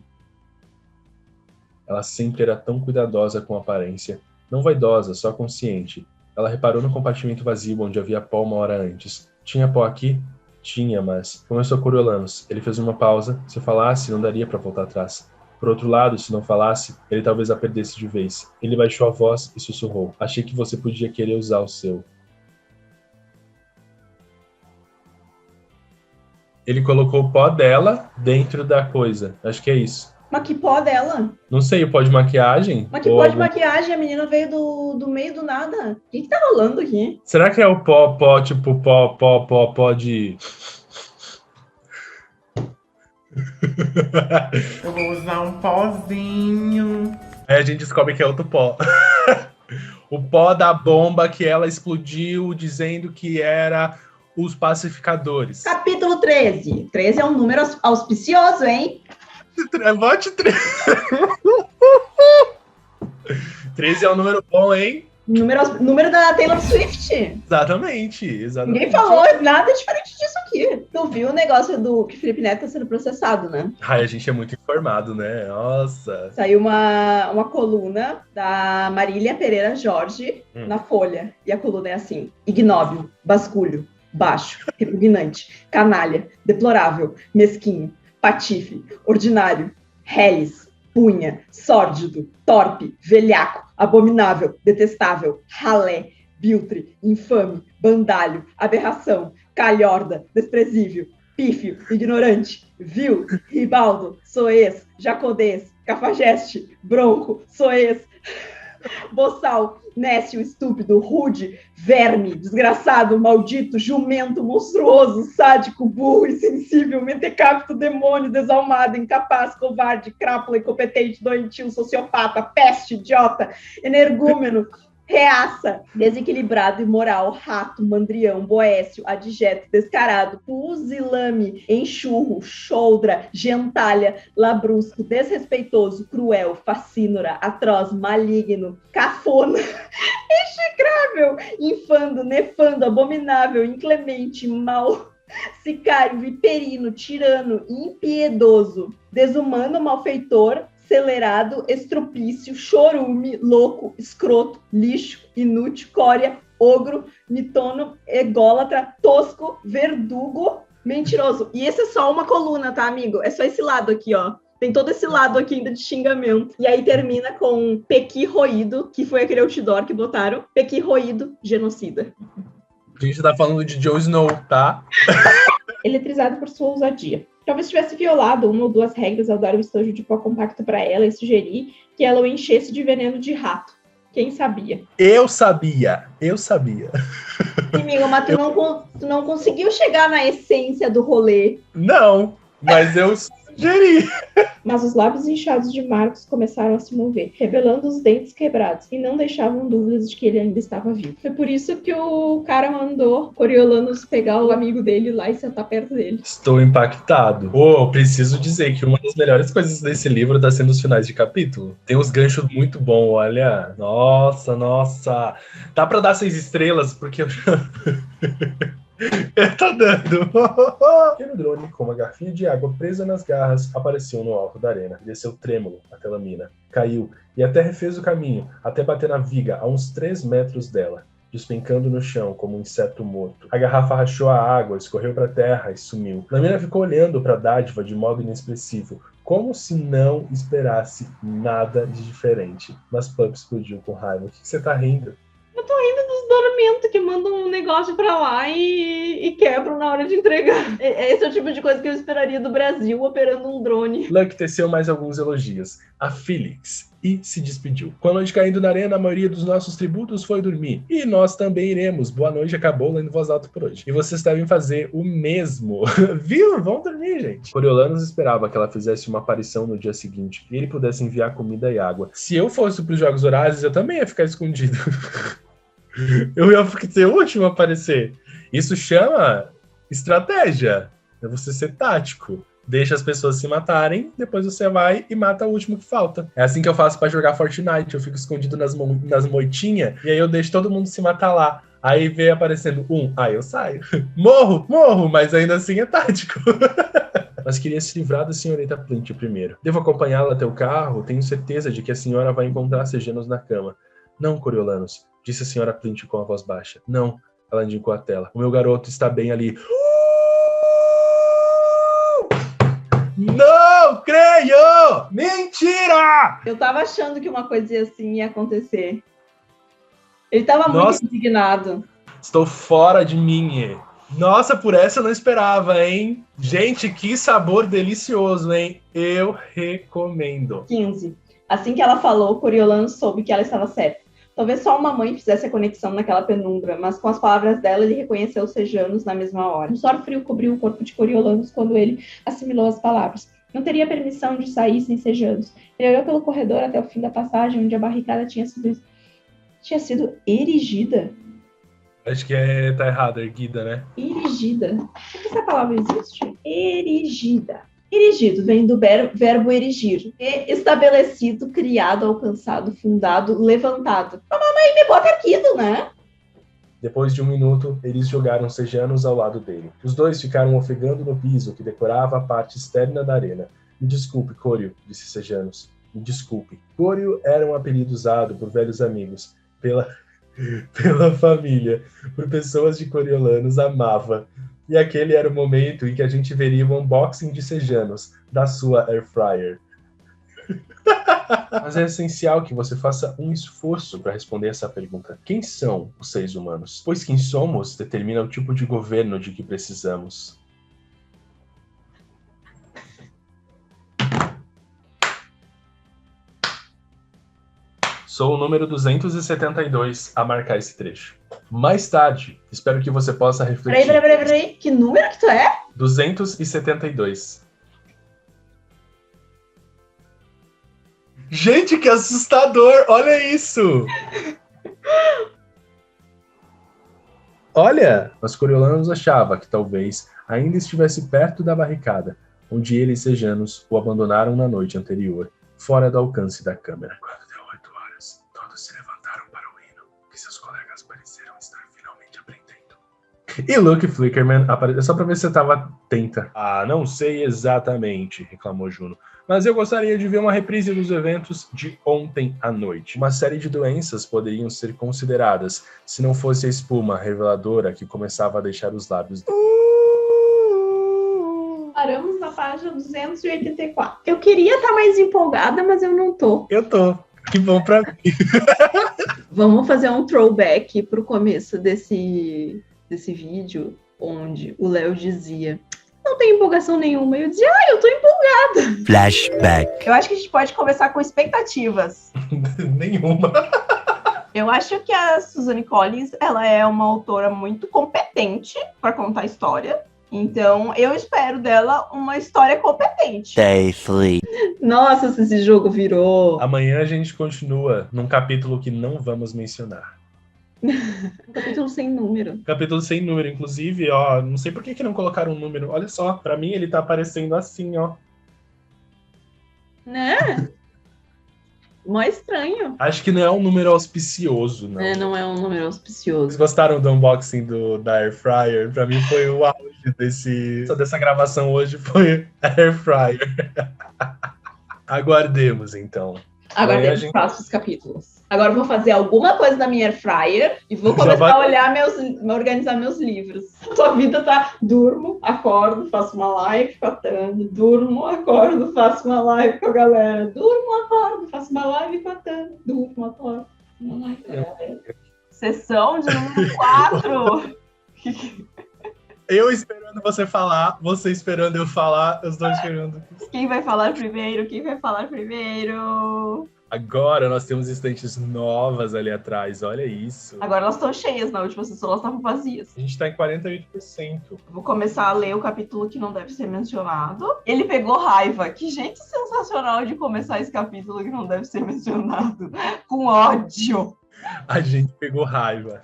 Ela sempre era tão cuidadosa com a aparência. Não vaidosa, só consciente. Ela reparou no compartimento vazio onde havia pó uma hora antes. Tinha pó aqui? Tinha, mas... Começou Coriolanus. Ele fez uma pausa. Se falasse, não daria para voltar atrás. Por outro lado, se não falasse, ele talvez a perdesse de vez. Ele baixou a voz e sussurrou. Achei que você podia querer usar o seu. Ele colocou o pó dela dentro da coisa. Acho que é isso. Mas que pó dela? Não sei, o pó de maquiagem? Mas que pó de maquiagem? A menina veio do meio do nada. O que tá rolando aqui? Será que é o pó, tipo pó de... Eu vou usar um pozinho. Aí a gente descobre que é outro pó. O pó da bomba que ela explodiu dizendo que era os pacificadores. Capítulo 13. 13 é um número auspicioso, hein? Vote 13. 13 é um número bom, hein? Número da Taylor Swift. Exatamente. Ninguém falou nada diferente disso aqui. Tu viu o negócio do que Felipe Neto tá sendo processado, né? Ai, a gente é muito informado, né? Nossa. Saiu uma coluna da Marília Pereira Jorge na Folha. E a coluna é assim: ignóbil, basculho, baixo, repugnante, canalha, deplorável, mesquinho, patife, ordinário, reles, punha, sórdido, torpe, velhaco, abominável, detestável, ralé, biltre, infame, bandalho, aberração, calhorda, desprezível, pífio, ignorante, vil, ribaldo, soez, jacodês, cafajeste, bronco, soez, boçal, nécio, estúpido, rude, verme, desgraçado, maldito, jumento, monstruoso, sádico, burro, insensível, mentecapto, demônio, desalmado, incapaz, covarde, crápula, incompetente, doentio, sociopata, peste, idiota, energúmeno, reaça, desequilibrado, imoral, rato, mandrião, boécio, adjeto, descarado, pusilame, enxurro, choldra, gentalha, labrusco, desrespeitoso, cruel, facínora, atroz, maligno, cafona, execrável, infando, nefando, abominável, inclemente, mau, sicário, viperino, tirano, impiedoso, desumano, malfeitor, acelerado, estropício, chorume, louco, escroto, lixo, inútil, cória, ogro, mitono, ególatra, tosco, verdugo, mentiroso. E esse é só uma coluna, tá, amigo? É só esse lado aqui, ó. Tem todo esse lado aqui ainda de xingamento. E aí termina com Pequi roído, que foi aquele outdoor que botaram. Pequi roído, genocida. A gente tá falando de Jon Snow, tá? Eletrizado por sua ousadia. Talvez tivesse violado uma ou duas regras ao dar o estojo de pó compacto para ela e sugerir que ela o enchesse de veneno de rato. Quem sabia? Eu sabia. Amigo, mas tu não conseguiu chegar na essência do rolê. Não, mas eu sugeri. Mas os lábios inchados de Marcos começaram a se mover, revelando os dentes quebrados, e não deixavam dúvidas de que ele ainda estava vivo. Foi por isso que o cara mandou Coriolanus pegar o amigo dele lá e sentar perto dele. Estou impactado. Preciso dizer que uma das melhores coisas desse livro tá sendo os finais de capítulo. Tem uns ganchos muito bons, olha. Nossa. Dá pra dar 6 estrelas, porque eu já... Tá dando. O drone, com uma garfinha de água presa nas garras, apareceu no alto da arena. Desceu trêmulo até a mina. Caiu e até refez o caminho, até bater na viga a uns 3 metros dela. despencando no chão como um inseto morto. A garrafa rachou a água, escorreu para a terra e sumiu. Lamina ficou olhando para a dádiva de modo inexpressivo, como se não esperasse nada de diferente. Mas Pup explodiu com raiva. O que você tá rindo? Eu tô rindo dos dormentos que mandam um negócio pra lá e quebram na hora de entregar. Esse é o tipo de coisa que eu esperaria do Brasil operando um drone. Luck teceu mais alguns elogios a Felix e se despediu. Com a noite caindo na arena, a maioria dos nossos tributos foi dormir. E nós também iremos. Boa noite, acabou lendo voz alta por hoje. E vocês devem fazer o mesmo. Viu? Vão dormir, gente. Coriolanos esperava que ela fizesse uma aparição no dia seguinte e ele pudesse enviar comida e água. Se eu fosse pros Jogos Horazes, eu também ia ficar escondido. Eu ia ser o último a aparecer. Isso chama estratégia. É você ser tático. Deixa as pessoas se matarem, depois você vai e mata o último que falta. É assim que eu faço pra jogar Fortnite. Eu fico escondido nas moitinhas e aí eu deixo todo mundo se matar lá. Aí vem aparecendo aí eu saio. Morro, mas ainda assim é tático. Mas queria se livrar da senhorita Plint primeiro. Devo acompanhá-la até o carro? Tenho certeza de que a senhora vai encontrar Sejanos na cama. Não, Coriolanos, disse a senhora Plint com a voz baixa. Não, ela indicou a tela. O meu garoto está bem ali. Não creio! Mentira! Eu tava achando que uma coisa assim ia acontecer. Ele tava muito indignado. Estou fora de mim. Nossa, por essa eu não esperava, hein? Gente, que sabor delicioso, hein? Eu recomendo. 15. Assim que ela falou, Coriolano soube que ela estava certa. Talvez só uma mãe fizesse a conexão naquela penumbra, mas com as palavras dela ele reconheceu os Sejanos na mesma hora. Um suor frio cobriu o corpo de Coriolanos quando ele assimilou as palavras. Não teria permissão de sair sem Sejanos. Ele olhou pelo corredor até o fim da passagem, onde a barricada tinha sido erigida. Acho que tá errado, erguida, né? Erigida. Será que essa palavra existe? Erigida. Erigido vem do verbo erigir. Estabelecido, criado, alcançado, fundado, levantado. A mamãe me bota aqui, né? Depois de 1 minuto, eles jogaram Sejanos ao lado dele. Os dois ficaram ofegando no piso que decorava a parte externa da arena. Me desculpe, Corio, disse Sejanos. Me desculpe. Corio era um apelido usado por velhos amigos, pela família, por pessoas de Coriolanos amava. E aquele era o momento em que a gente veria o unboxing de Sejanos, da sua Air Fryer. Mas é essencial que você faça um esforço para responder essa pergunta. Quem são os seres humanos? Pois quem somos determina o tipo de governo de que precisamos. Sou o número 272 a marcar esse trecho. Mais tarde, espero que você possa refletir... Peraí. Que número que tu é? 272. Gente, que assustador! Olha isso! Olha! Mas Coriolanos achava que talvez ainda estivesse perto da barricada, onde ele e Sejanos o abandonaram na noite anterior, fora do alcance da câmera. Quando deu 8 horas, todos se levantaram para o hino, que seus colegas pareceram estar finalmente aprendendo. E Luke Flickerman apareceu só para ver se você estava atenta. Ah, não sei exatamente, reclamou Juno. Mas eu gostaria de ver uma reprise dos eventos de ontem à noite. Uma série de doenças poderiam ser consideradas, se não fosse a espuma reveladora que começava a deixar os lábios... Paramos na página 284. Eu queria estar mais empolgada, mas eu não tô. Eu tô. Que bom pra mim. Vamos fazer um throwback pro começo desse vídeo, onde o Léo dizia... Não tem empolgação nenhuma. Eu dizia, eu tô empolgada. Flashback. Eu acho que a gente pode começar com expectativas. Nenhuma. Eu acho que a Suzanne Collins, ela é uma autora muito competente para contar história. Então, eu espero dela uma história competente. Safely. Nossa, se esse jogo virou... Amanhã a gente continua num capítulo que não vamos mencionar. Um capítulo sem número. Capítulo sem número, inclusive, ó, não sei por que não colocaram um número. Olha só, pra mim ele tá aparecendo assim, ó. Né? Mó estranho. Acho que não é um número auspicioso, não. Não é um número Vocês auspicioso. gostaram do unboxing da Air Fryer? Pra mim foi o auge dessa gravação hoje, foi a Air Fryer. Aguardemos, então. Agora Aí a tem os gente- próximos capítulos. Agora eu vou fazer alguma coisa na minha air fryer e vou começar a olhar organizar meus livros. A tua vida tá durmo, acordo, faço uma live com a Tânia, durmo, acordo, faço uma live com a galera, durmo, acordo, faço uma live com a Tânia, durmo, acordo, uma live com a galera. Sessão de número 4. Eu esperando você falar, você esperando eu falar, os dois esperando. Quem vai falar primeiro? Quem vai falar primeiro? Agora nós temos estantes novas ali atrás, olha isso. Agora elas estão cheias, na última sessão elas estavam vazias. A gente tá em 48%. Vou começar a ler o capítulo que não deve ser mencionado. Ele pegou raiva. Que jeito sensacional de começar esse capítulo que não deve ser mencionado. Com ódio. A gente pegou raiva.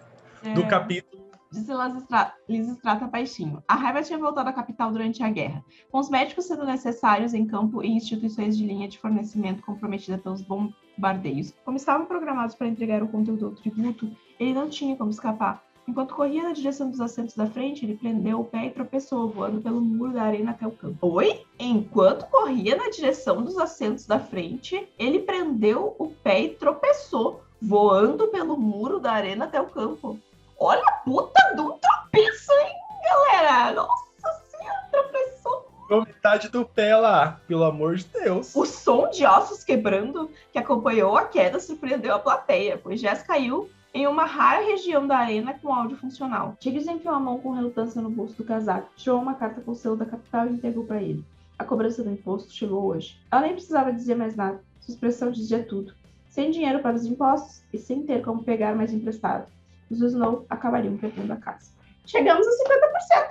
Do capítulo. Disse Lisistrata Baixinho. A raiva tinha voltado à capital durante a guerra, com os médicos sendo necessários em campo e instituições de linha de fornecimento comprometida pelos bombardeios. Como estavam programados para entregar o conteúdo ao tributo, ele não tinha como escapar. Enquanto corria na direção dos assentos da frente, ele prendeu o pé e tropeçou, voando pelo muro da arena até o campo. Oi? Enquanto corria na direção dos assentos da frente, ele prendeu o pé e tropeçou, voando pelo muro da arena até o campo. Olha a puta do tropeço, hein, galera? Nossa senhora, tropeçou. Com metade do pé lá, pelo amor de Deus. O som de ossos quebrando que acompanhou a queda surpreendeu a plateia, pois Jess caiu em uma rara região da arena com áudio funcional. Tigres enfiou a mão com relutância no bolso do casaco, tirou uma carta com o selo da capital e entregou para ele. A cobrança do imposto chegou hoje. Ela nem precisava dizer mais nada. Sua expressão dizia tudo. Sem dinheiro para os impostos e sem ter como pegar mais emprestado, os Snow acabariam perdendo a casa. Chegamos a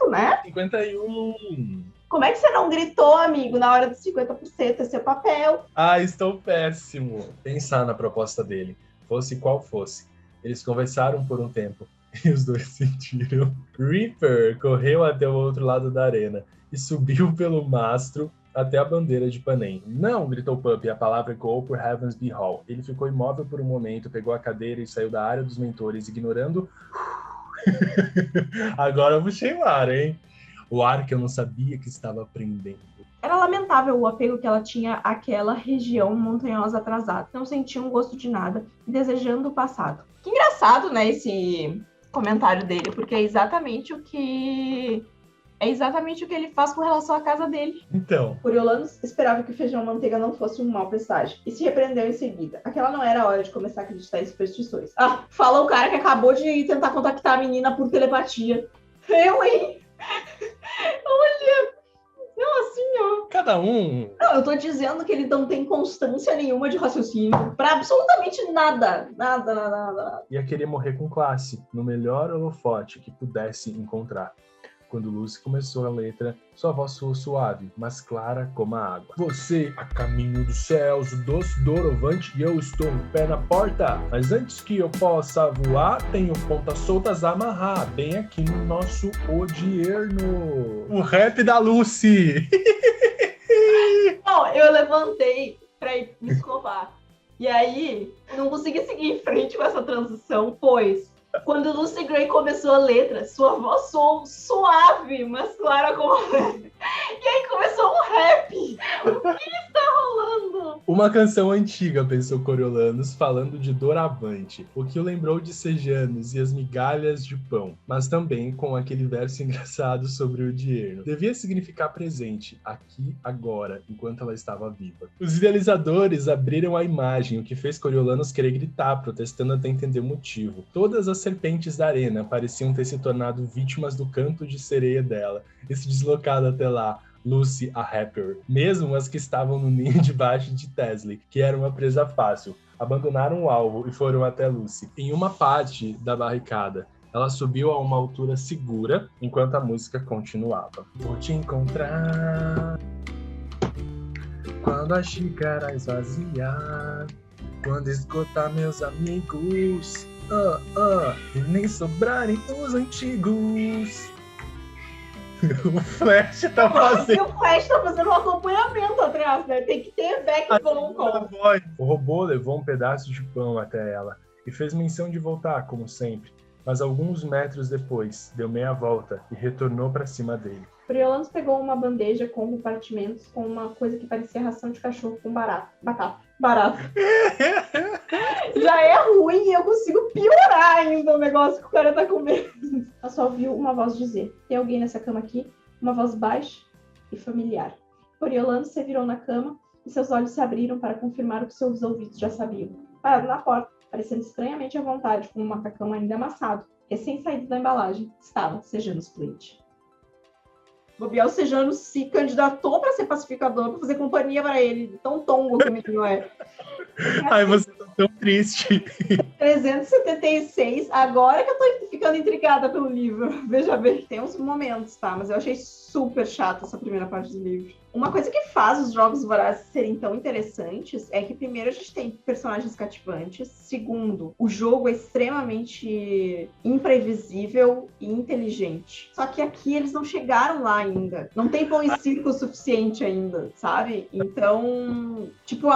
50%, né? 51. Como é que você não gritou, amigo, na hora dos 50%? É seu papel. Ah, estou péssimo. Pensar na proposta dele, fosse qual fosse. Eles conversaram por um tempo e os dois sentiram. Reaper correu até o outro lado da arena e subiu pelo mastro até a bandeira de Panem. Não, gritou Pup, e a palavra ecoou por Heavensby Hall. Ele ficou imóvel por um momento, pegou a cadeira e saiu da área dos mentores, ignorando... Agora eu puxei o ar, hein? O ar que eu não sabia que estava prendendo. Era lamentável o apego que ela tinha àquela região montanhosa atrasada. Não sentia um gosto de nada, desejando o passado. Que engraçado, né, esse comentário dele, porque é exatamente o que ele faz com relação à casa dele. Então, Coriolanos esperava que o feijão manteiga não fosse um mau presságio e se repreendeu em seguida. Aquela não era a hora de começar a acreditar em superstições. Ah, fala o cara que acabou de tentar contactar a menina por telepatia. Eu, hein? Olha, não, assim, ó. cada um... Não, eu tô dizendo que ele não tem constância nenhuma de raciocínio pra absolutamente nada. Nada. ia querer morrer com classe, no melhor holofote que pudesse encontrar. Quando Lucy começou a letra, sua voz soou suave, mas clara como a água. Você, a caminho dos céus, o doce dorovante, e eu estou em pé na porta. Mas antes que eu possa voar, tenho pontas soltas a amarrar, bem aqui no nosso odierno. O rap da Lucy! Não, eu levantei pra ir me escovar. E aí, não consegui seguir em frente com essa transição, pois... Quando Lucy Gray começou a letra, sua voz soou suave, mas clara como... E aí começou um rap. O que está rolando? Uma canção antiga, pensou Coriolanos, falando de doravante, o que o lembrou de Sejanos e as migalhas de pão, mas também com aquele verso engraçado sobre o Dierno. Devia significar presente, aqui, agora, enquanto ela estava viva. Os idealizadores abriram a imagem, o que fez Coriolanos querer gritar, protestando até entender o motivo. Todas as serpentes da arena pareciam ter se tornado vítimas do canto de sereia dela e se deslocado até lá, Lucy, a rapper. Mesmo as que estavam no ninho debaixo de Tesley, que era uma presa fácil, abandonaram o alvo e foram até Lucy. Em uma parte da barricada, ela subiu a uma altura segura, enquanto a música continuava. Vou te encontrar quando a xícara esvaziar, quando esgotar meus amigos, e nem sobrarem os antigos. O Flash tá fazendo... O Flash tá fazendo um acompanhamento atrás, né? Tem que ter back vocal. O robô levou um pedaço de pão até ela e fez menção de voltar, como sempre. Mas alguns metros depois, deu meia volta e retornou para cima dele. Coriolanus pegou uma bandeja com compartimentos com uma coisa que parecia ração de cachorro com batata. Já é ruim e eu consigo piorar ainda o negócio que o cara tá comendo. Ela só ouviu uma voz dizer: tem alguém nessa cama aqui? Uma voz baixa e familiar. Coriolanus se virou na cama e seus olhos se abriram para confirmar o que seus ouvidos já sabiam. Parado na porta, parecendo estranhamente à vontade, com um macacão ainda amassado, recém-saído da embalagem, estava Sejanus Flint. O Biel Sejanus se candidatou para ser pacificador, para fazer companhia para ele. Tão tongo que o menino é. Ai, você tá tão triste. 376, agora que eu tô ficando intrigada pelo livro. Veja bem, tem uns momentos, tá? Mas eu achei super chato essa primeira parte do livro. Uma coisa que faz os Jogos Vorazes serem tão interessantes é que, primeiro, a gente tem personagens cativantes. Segundo, o jogo é extremamente imprevisível e inteligente. Só que aqui eles não chegaram lá ainda. Não tem pão e circo o suficiente ainda, sabe? Então, tipo,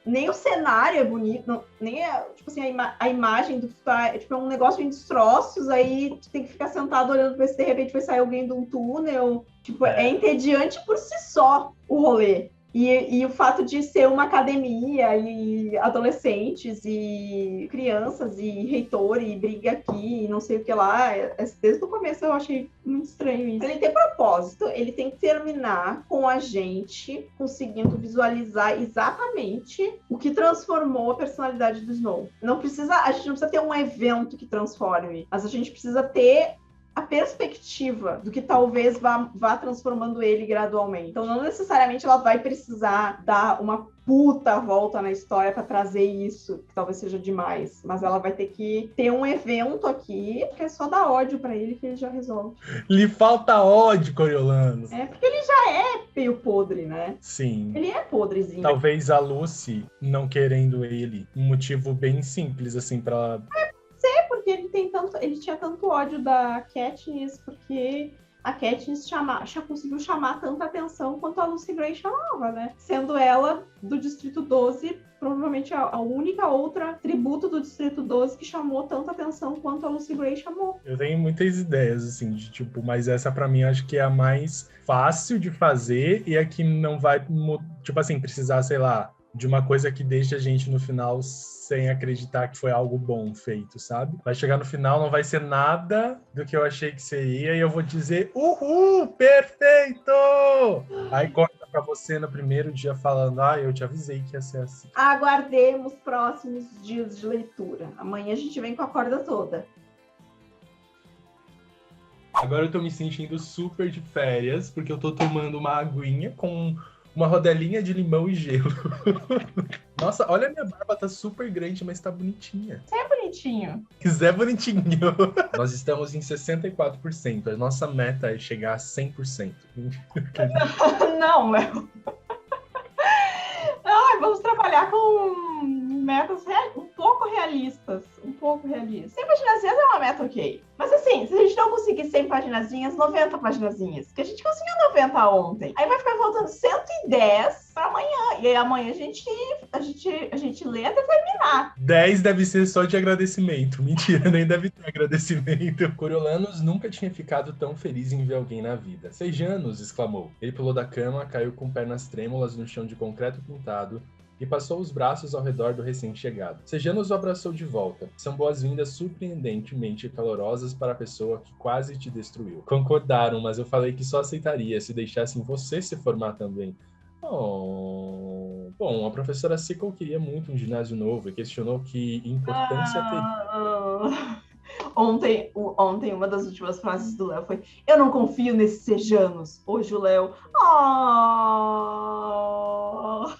nem o cenário é bonito, não, nem tipo assim, a imagem do tipo, é um negócio em destroços, aí tu tem que ficar sentado olhando pra ver se de repente vai sair alguém de um túnel. Tipo, é entediante por si só o rolê. E o fato de ser uma academia e adolescentes e crianças e reitor e briga aqui e não sei o que lá, desde o começo eu achei muito estranho isso. Ele tem propósito, ele tem que terminar com a gente conseguindo visualizar exatamente o que transformou a personalidade do Snow. A gente não precisa ter um evento que transforme, mas a gente precisa ter a perspectiva do que talvez vá transformando ele gradualmente. Então, não necessariamente ela vai precisar dar uma puta volta na história para trazer isso, que talvez seja demais. Mas ela vai ter que ter um evento aqui, que é só dar ódio para ele que ele já resolve. Lhe falta ódio, Coriolanus. É, porque ele já é meio podre, né? Sim. Ele é podrezinho. Talvez a Lucy não querendo ele. Um motivo bem simples, assim, pra... Porque ele tinha tanto ódio da Katniss, porque a Katniss conseguiu chamar tanta atenção quanto a Lucy Gray chamava, né? Sendo ela do Distrito 12, provavelmente a única outra tributo do Distrito 12 que chamou tanta atenção quanto a Lucy Gray chamou. Eu tenho muitas ideias, assim, de tipo, mas essa pra mim acho que é a mais fácil de fazer e a que não vai, tipo assim, precisar, sei lá, de uma coisa que deixa a gente no final sem acreditar que foi algo bom feito, sabe? Vai chegar no final, não vai ser nada do que eu achei que seria e eu vou dizer, uhul, perfeito! Aí corta pra você no primeiro dia falando, eu te avisei que ia ser assim. Aguardemos próximos dias de leitura. Amanhã a gente vem com a corda toda. Agora eu tô me sentindo super de férias, porque eu tô tomando uma aguinha com uma rodelinha de limão e gelo. Nossa, olha a minha barba, tá super grande, mas tá bonitinha. Você é bonitinho. Zé bonitinho. Nós estamos em 64%. A nossa meta é chegar a 100%. Não, Léo. Vamos trabalhar com metas um pouco realistas. Sem paginazinhas é uma meta ok. Mas assim, se a gente não conseguir 100 paginazinhas, 90 paginazinhas. Porque a gente conseguiu 90 ontem. Aí vai ficar faltando 110 para amanhã. E aí amanhã a gente lê até terminar. 10 deve ser só de agradecimento. Mentira, nem deve ter agradecimento. Coriolanus nunca tinha ficado tão feliz em ver alguém na vida. Sejanus! Exclamou. Ele pulou da cama, caiu com pernas trêmulas no chão de concreto pintado e passou os braços ao redor do recém-chegado. Sejanus o abraçou de volta. São boas-vindas surpreendentemente calorosas para a pessoa que quase te destruiu. Concordaram, mas eu falei que só aceitaria se deixassem você se formar também. Bom, a professora Sickle queria muito um ginásio novo e questionou que importância teria. Ontem, uma das últimas frases do Léo foi: eu não confio nesses Sejanus. Hoje o Léo...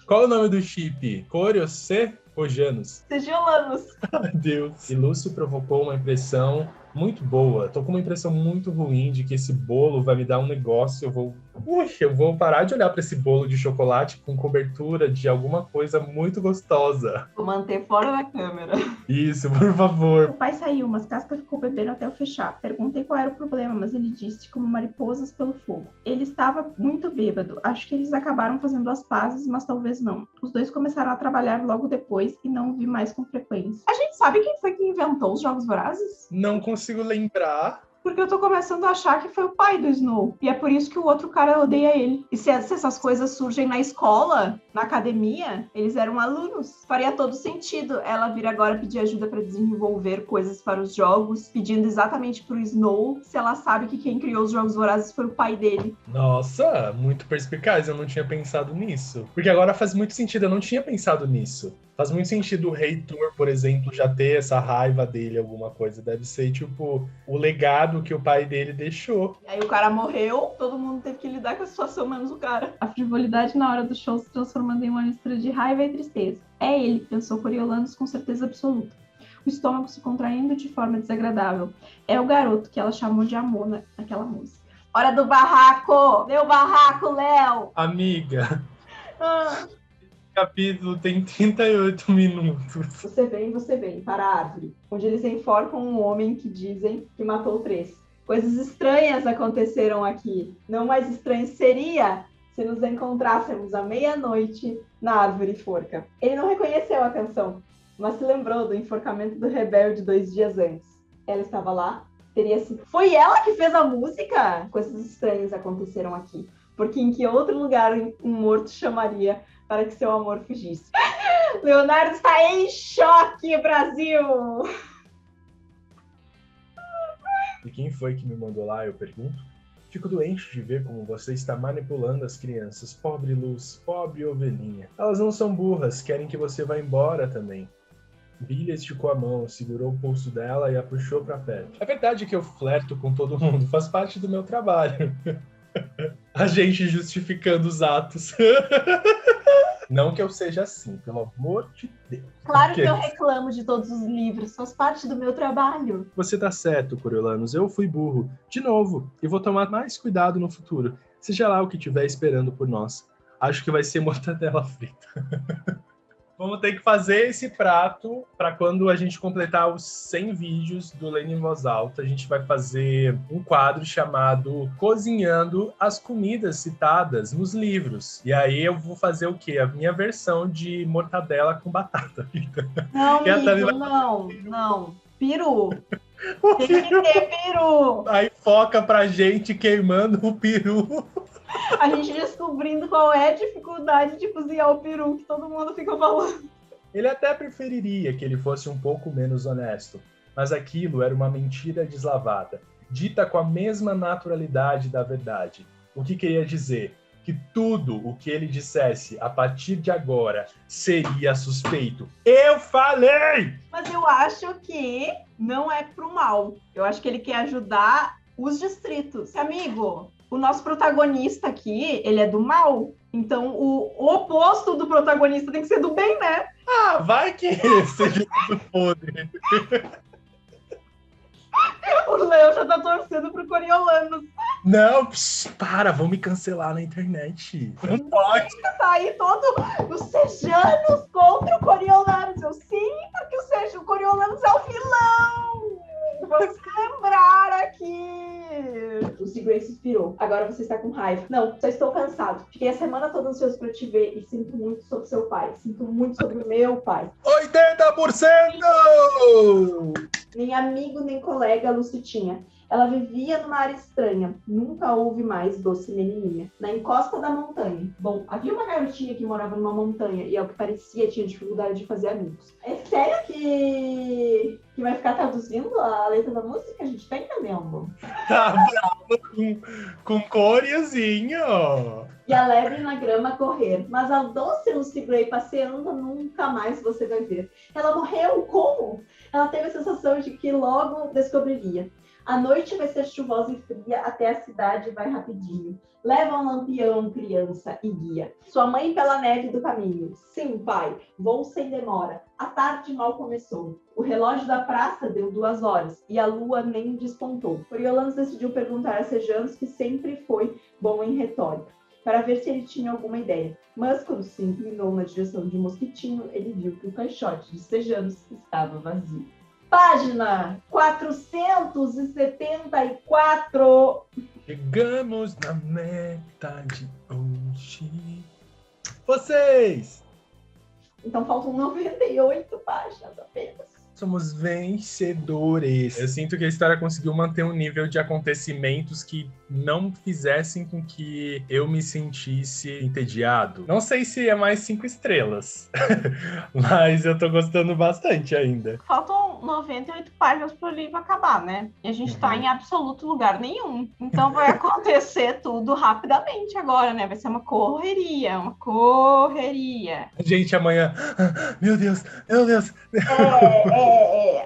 Qual o nome do chip? Coreo C ou Janus? Sejanus. Meu Deus. E Lúcio provocou uma impressão muito boa. Tô com uma impressão muito ruim de que esse bolo vai me dar um negócio. Eu vou parar de olhar para esse bolo de chocolate com cobertura de alguma coisa muito gostosa. Vou manter fora da câmera. Isso, por favor. O pai saiu, mas Casca ficou bebendo até eu fechar. Perguntei qual era o problema, mas ele disse como mariposas pelo fogo. Ele estava muito bêbado. Acho que eles acabaram fazendo as pazes, mas talvez não. Os dois começaram a trabalhar logo depois e não o vi mais com frequência. A gente sabe quem foi que inventou os Jogos Vorazes? Não consigo lembrar. Porque eu tô começando a achar que foi o pai do Snow. E é por isso que o outro cara odeia ele. E se essas coisas surgem na escola, na academia, eles eram alunos. Faria todo sentido ela vir agora pedir ajuda para desenvolver coisas para os jogos, pedindo exatamente pro Snow, se ela sabe que quem criou os Jogos Vorazes foi o pai dele. Nossa, muito perspicaz, eu não tinha pensado nisso. Porque agora faz muito sentido, eu não tinha pensado nisso. Faz muito sentido o Reitor, por exemplo, já ter essa raiva dele, alguma coisa. Deve ser, tipo, o legado que o pai dele deixou. E aí o cara morreu, todo mundo teve que lidar com a situação, menos o cara. A frivolidade na hora do show se transformando em uma mistura de raiva e tristeza. É ele, pensou Coriolanus com certeza absoluta. O estômago se contraindo de forma desagradável. É o garoto que ela chamou de Amona naquela música. Hora do barraco! Meu barraco, Léo! Amiga, o capítulo tem 38 minutos. Você vem para a árvore, onde eles enforcam um homem que dizem que matou 3. Coisas estranhas aconteceram aqui. Não mais estranho seria se nos encontrássemos à meia-noite na árvore forca. Ele não reconheceu a canção, mas se lembrou do enforcamento do rebelde 2 dias antes. Ela estava lá, teria sido... Foi ela que fez a música? Coisas estranhas aconteceram aqui. Porque em que outro lugar um morto chamaria para que seu amor fugisse? Leonardo está em choque, Brasil! E quem foi que me mandou lá, eu pergunto? Fico doente de ver como você está manipulando as crianças. Pobre Luz, pobre ovelhinha. Elas não são burras, querem que você vá embora também. Bilha esticou a mão, segurou o pulso dela e a puxou para perto. É verdade que eu flerto com todo mundo, faz parte do meu trabalho. A gente justificando os atos. Não que eu seja assim, pelo amor de Deus. Claro que eu reclamo de todos os livros, faz parte do meu trabalho. Você tá certo, Coriolanus, eu fui burro. De novo, e vou tomar mais cuidado no futuro. Seja lá o que estiver esperando por nós. Acho que vai ser mortadela frita. Vamos ter que fazer esse prato para quando a gente completar os 100 vídeos do Lendo em Voz Alta. A gente vai fazer um quadro chamado Cozinhando as Comidas Citadas nos Livros. E aí eu vou fazer o quê? A minha versão de mortadela com batata. Não, amigo, não. Peru. Tem que ter peru. Aí foca pra gente queimando o peru. A gente descobrindo qual é a dificuldade de cozinhar o peru, que todo mundo fica falando. Ele até preferiria que ele fosse um pouco menos honesto, mas aquilo era uma mentira deslavada, dita com a mesma naturalidade da verdade. O que queria dizer? Que tudo o que ele dissesse a partir de agora seria suspeito. Eu falei! Mas eu acho que não é pro mal. Eu acho que ele quer ajudar os distritos. Amigo, o nosso protagonista aqui, ele é do mal. Então, o oposto do protagonista tem que ser do bem, né? Ah, vai que seja tudo podre. O Léo já tá torcendo pro Coriolanus. Não, para, vão me cancelar na internet. Não pode. Tá aí todo os Sejanos contra o Coriolanus. Eu sinto que o Coriolanus é o vilão. Vamos lembrar aqui. O Sigray se inspirou. Agora você está com raiva. Não, só estou cansado. Fiquei a semana toda ansioso para te ver e sinto muito sobre seu pai. Sinto muito sobre o meu pai. 80%! Nem amigo, nem colega Lucy tinha. Ela vivia numa área estranha. Nunca houve mais doce menininha. Na encosta da montanha. Bom, havia uma garotinha que morava numa montanha e, ao que parecia, tinha dificuldade de fazer amigos. É sério que vai ficar traduzindo a letra da música? A gente tá entendendo. Tá bravo com coreozinho. E a lebre na grama correr. Mas a doce Lucy Gray passeando nunca mais você vai ver. Ela morreu? Como? Ela teve a sensação de que logo descobriria. A noite vai ser chuvosa e fria, até a cidade vai rapidinho. Leva um lampião, criança, e guia. Sua mãe pela neve do caminho. Sim, pai, vou sem demora. A tarde mal começou. O relógio da praça deu 2 horas, e a lua nem despontou. Coriolanus decidiu perguntar a Sejanus, que sempre foi bom em retórica, para ver se ele tinha alguma ideia. Mas, quando se inclinou na direção de Mosquitinho, ele viu que o caixote de Sejanus estava vazio. Página 474. Chegamos na metade hoje. Vocês! Então faltam 98 páginas apenas. Somos vencedores. Eu sinto que a história conseguiu manter um nível de acontecimentos que não fizessem com que eu me sentisse entediado. Não sei se é mais 5 estrelas, mas eu tô gostando bastante ainda. Faltam 98 páginas pro livro acabar, né? E a gente tá em absoluto lugar nenhum. Então vai acontecer tudo rapidamente agora, né? Vai ser uma correria, uma correria. Gente, amanhã... Meu Deus, meu Deus.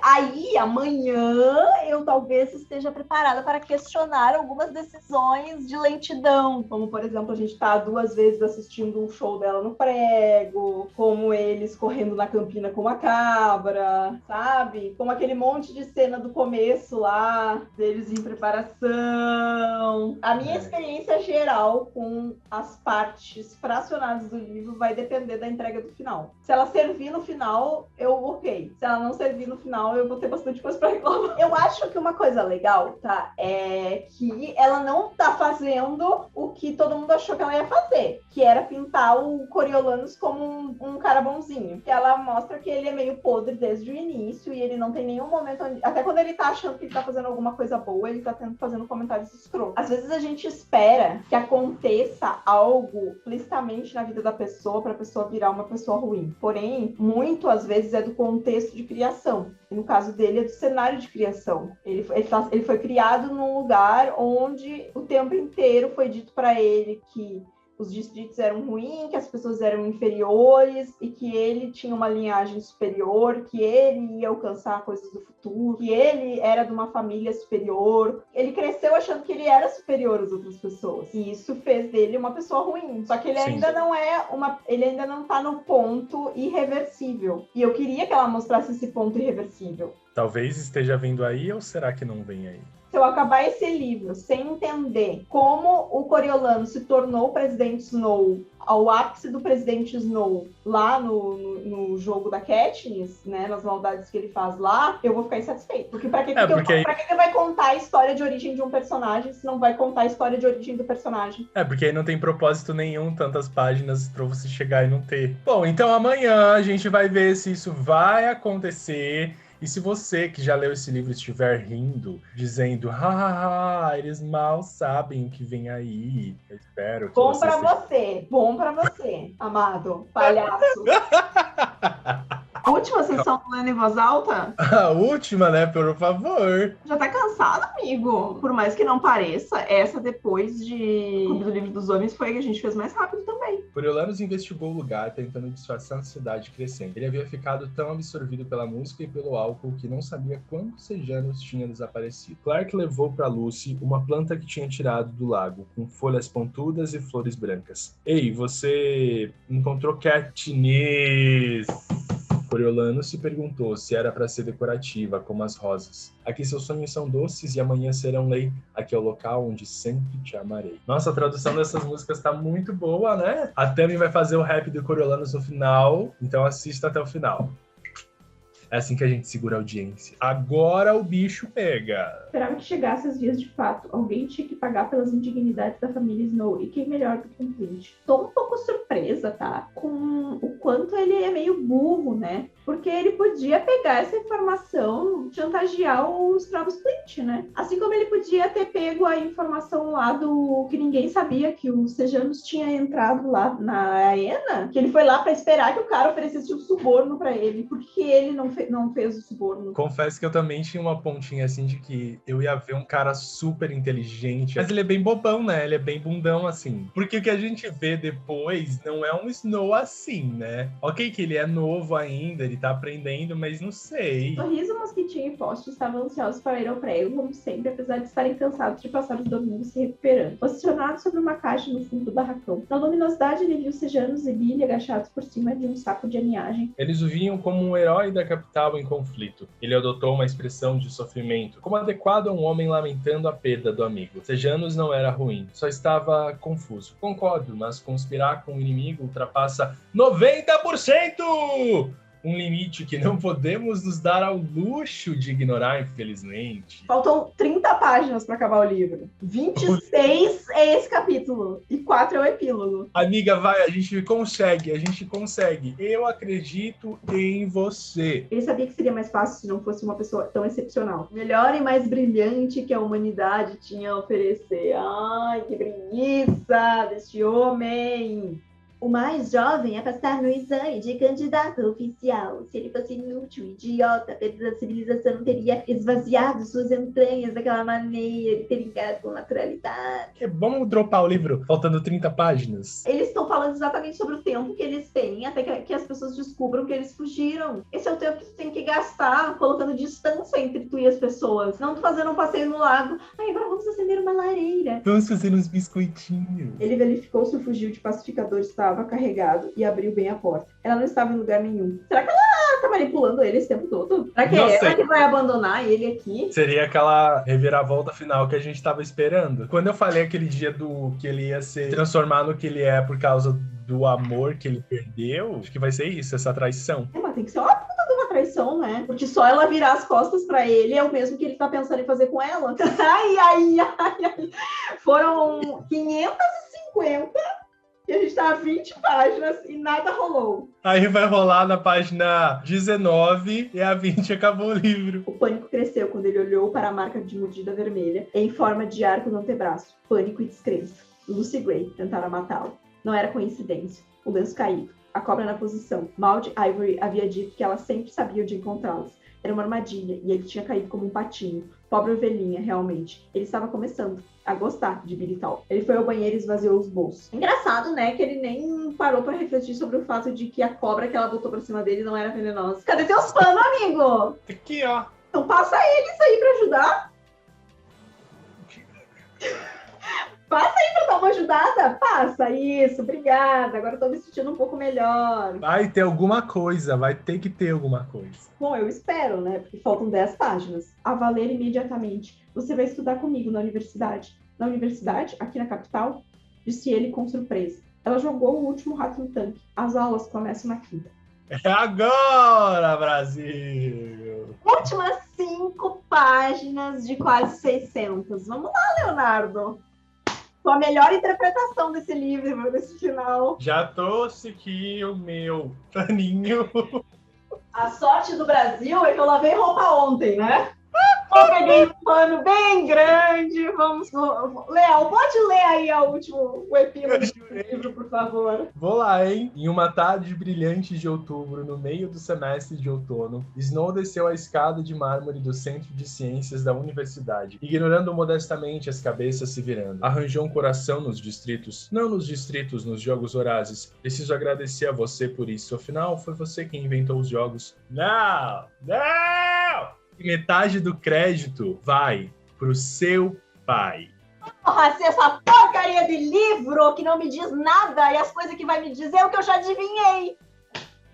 Aí, amanhã, eu talvez esteja preparada para questionar algumas decisões de lentidão. Como, por exemplo, a gente tá 2 vezes assistindo um show dela no prego, como eles correndo na campina com uma cabra, sabe? Como aquele monte de cena do começo lá, deles em preparação. A minha experiência geral com as partes fracionadas do livro vai depender da entrega do final. Se ela servir no final, eu ok. Se ela não servir no final, eu vou ter bastante coisa pra reclamar. Eu acho que uma coisa legal, tá? É que ela não tá fazendo o que todo mundo achou que ela ia fazer, que era pintar o Coriolanus como um cara bonzinho. Ela mostra que ele é meio podre desde o início e ele não tem nenhum momento onde... Até quando ele tá achando que ele tá fazendo alguma coisa boa, ele tá fazendo comentários escrotos. Às vezes a gente espera que aconteça algo explicitamente na vida da pessoa pra pessoa virar uma pessoa ruim. Porém, muito às vezes é do contexto de criação. E no caso dele é do cenário de criação. Ele foi criado num lugar onde o tempo inteiro foi dito para ele que os distritos eram ruins, que as pessoas eram inferiores e que ele tinha uma linhagem superior, que ele ia alcançar coisas do futuro, que ele era de uma família superior. Ele cresceu achando que ele era superior às outras pessoas. E isso fez dele uma pessoa ruim. Só que ele ainda não é ele ainda não tá no ponto irreversível. E eu queria que ela mostrasse esse ponto irreversível. Talvez esteja vindo aí, ou será que não vem aí? Se eu acabar esse livro sem entender como o Coriolanus se tornou o presidente Snow, ao ápice do presidente Snow, lá no jogo da Katniss, né, nas maldades que ele faz lá, eu vou ficar insatisfeito. Porque pra que vai contar a história de origem de um personagem se não vai contar a história de origem do personagem? Porque aí não tem propósito nenhum, tantas páginas pra você chegar e não ter. Bom, então amanhã a gente vai ver se isso vai acontecer. E se você que já leu esse livro estiver rindo, dizendo, eles mal sabem o que vem aí, eu espero que bom pra você, amado palhaço. Última sessão do Lendo em Voz Alta? A última, né? Por favor. Já tá cansado, amigo? Por mais que não pareça, essa depois de Clube do Livro dos Homens foi a que a gente fez mais rápido também. Coriolanus investigou o lugar, tentando disfarçar a ansiedade crescente. Ele havia ficado tão absorvido pela música e pelo álcool que não sabia quantos sejanos tinha desaparecido. Clark levou para Lucy uma planta que tinha tirado do lago, com folhas pontudas e flores brancas. Ei, você encontrou Katniss? Coriolanus se perguntou se era para ser decorativa, como as rosas. Aqui seus sonhos são doces e amanhã serão lei. Aqui é o local onde sempre te amarei. Nossa, a tradução dessas músicas tá muito boa, né? A Tami vai fazer o rap do Coriolanus no final, então assista até o final. É assim que a gente segura a audiência. Agora o bicho pega. Esperava que chegasse os dias de fato. Alguém tinha que pagar pelas indignidades da família Snow. E quem melhor do que um Clint? Tô um pouco surpresa, tá? Com o quanto ele é meio burro, né? Porque ele podia pegar essa informação, chantagear os próprios Clint, né? Assim como ele podia ter pego a informação lá do que ninguém sabia, que o Sejanus tinha entrado lá na arena, que ele foi lá pra esperar que o cara oferecesse um suborno pra ele. Porque ele não fez o suborno. Confesso que eu também tinha uma pontinha assim de que eu ia ver um cara super inteligente. Mas ele é bem bobão, né? Ele é bem bundão, assim. Porque o que a gente vê depois não é um Snow assim, né? Ok que ele é novo ainda, ele tá aprendendo, mas não sei. Sorriso, Mosquitinho e Poste estavam ansiosos para ir ao prego, como sempre, apesar de estarem cansados de passar os domingos se recuperando. Posicionado sobre uma caixa no fundo do barracão. Na luminosidade, ele viu Sejanus e Billy agachados por cima de um saco de aninhagem. Eles o viam como um herói da capital em conflito. Ele adotou uma expressão de sofrimento, como adequado a um homem lamentando a perda do amigo. Sejanus não era ruim, só estava confuso. Concordo, mas conspirar com o inimigo ultrapassa 90%! um limite que não podemos nos dar ao luxo de ignorar, infelizmente. Faltam 30 páginas para acabar o livro. 26 é esse capítulo e 4 é o epílogo. Amiga, vai, a gente consegue. Eu acredito em você. Ele sabia que seria mais fácil se não fosse uma pessoa tão excepcional. Melhor e mais brilhante que a humanidade tinha a oferecer. Ai, que preguiça deste homem! O mais jovem a passar no exame de candidato oficial. Se ele fosse inútil, idiota, perdido da civilização, teria esvaziado suas entranhas daquela maneira e teria encarado com naturalidade. Vamos dropar o livro, faltando 30 páginas. Eles estão falando exatamente sobre o tempo que eles têm, até que as pessoas descubram que eles fugiram. Esse é o tempo que tu tem que gastar colocando distância entre tu e as pessoas. Não tu fazendo um passeio no lago. Ai, agora vamos acender uma lareira. Vamos fazer uns biscoitinhos. Ele verificou se o fuzil de pacificador estava carregado e abriu bem a porta. Ela não estava em lugar nenhum. Será que ela tá manipulando ele esse tempo todo? Será que Não é sei. ela que vai abandonar ele aqui? Seria aquela reviravolta final que a gente tava esperando. Quando eu falei aquele dia que ele ia se transformar no que ele é por causa do amor que ele perdeu, acho que vai ser isso, essa traição. Mas tem que ser uma puta de uma traição, né? Porque só ela virar as costas pra ele é o mesmo que ele tá pensando em fazer com ela. Ai. Foram 550 e a gente tá a 20 páginas e nada rolou. Aí vai rolar na página 19 e a 20 acabou o livro. O pânico cresceu quando ele olhou para a marca de mordida vermelha em forma de arco no antebraço. Pânico e descrença. Lucy Gray tentara matá-lo. Não era coincidência. O lenço caído. A cobra na posição. Maud Ivory havia dito que ela sempre sabia onde encontrá-las. Era uma armadilha e ele tinha caído como um patinho. Pobre ovelhinha, realmente. Ele estava começando a gostar de Billy Tal. Ele foi ao banheiro e esvaziou os bolsos. Engraçado, né? Que ele nem parou para refletir sobre o fato de que a cobra que ela botou pra cima dele não era venenosa. Cadê teus panos, amigo? Aqui, ó. Então passa eles aí pra ajudar. Passa aí pra dar uma ajudada. Passa, isso, obrigada. Agora eu tô me sentindo um pouco melhor. Vai ter alguma coisa, vai ter que ter alguma coisa. Bom, eu espero, né? Porque faltam 10 páginas. A valer imediatamente. Você vai estudar comigo na universidade. Na universidade, aqui na capital? Disse ele com surpresa. Ela jogou o último rato no tanque. As aulas começam na quinta. É agora, Brasil! Últimas 5 páginas de quase 600. Vamos lá, Leonardo. Sua melhor interpretação desse livro, desse final. Já trouxe aqui o meu paninho. A sorte do Brasil é que eu lavei roupa ontem, né? Eu peguei um pano bem grande. Vamos. Léo, pode ler aí o epílogo do livro, por favor. Vou lá, hein? Em uma tarde brilhante de outubro, no meio do semestre de outono, Snow desceu a escada de mármore do Centro de Ciências da Universidade, ignorando modestamente as cabeças se virando. Arranjou um coração nos distritos, não nos distritos, nos jogos vorazes. Preciso agradecer a você por isso, afinal, foi você quem inventou os jogos. Não! Metade do crédito vai pro seu pai. Porra, se essa porcaria de livro que não me diz nada e as coisas que vai me dizer é o que eu já adivinhei.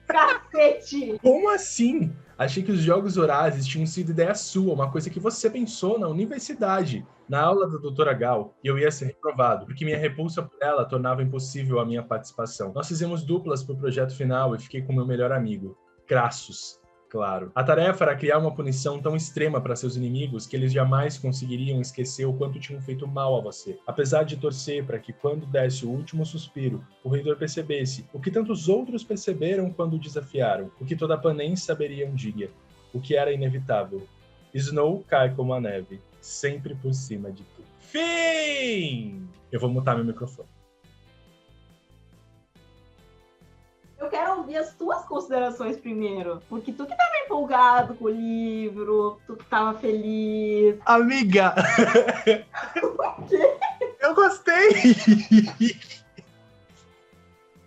Cacete! Como assim? Achei que os jogos vorazes tinham sido ideia sua, uma coisa que você pensou na universidade, na aula da doutora Gal, e eu ia ser reprovado, porque minha repulsa por ela tornava impossível a minha participação. Nós fizemos duplas pro projeto final e fiquei com meu melhor amigo, Crassus. Claro. A tarefa era criar uma punição tão extrema para seus inimigos que eles jamais conseguiriam esquecer o quanto tinham feito mal a você. Apesar de torcer para que, quando desse o último suspiro, o reitor percebesse o que tantos outros perceberam quando o desafiaram, o que toda Panem saberia um dia, o que era inevitável. Snow cai como a neve, sempre por cima de tudo. Fim! Eu vou mutar meu microfone. Eu quero ouvir as tuas considerações primeiro, porque tu que tava empolgado com o livro, tu que tava feliz. Amiga! O quê? Eu gostei!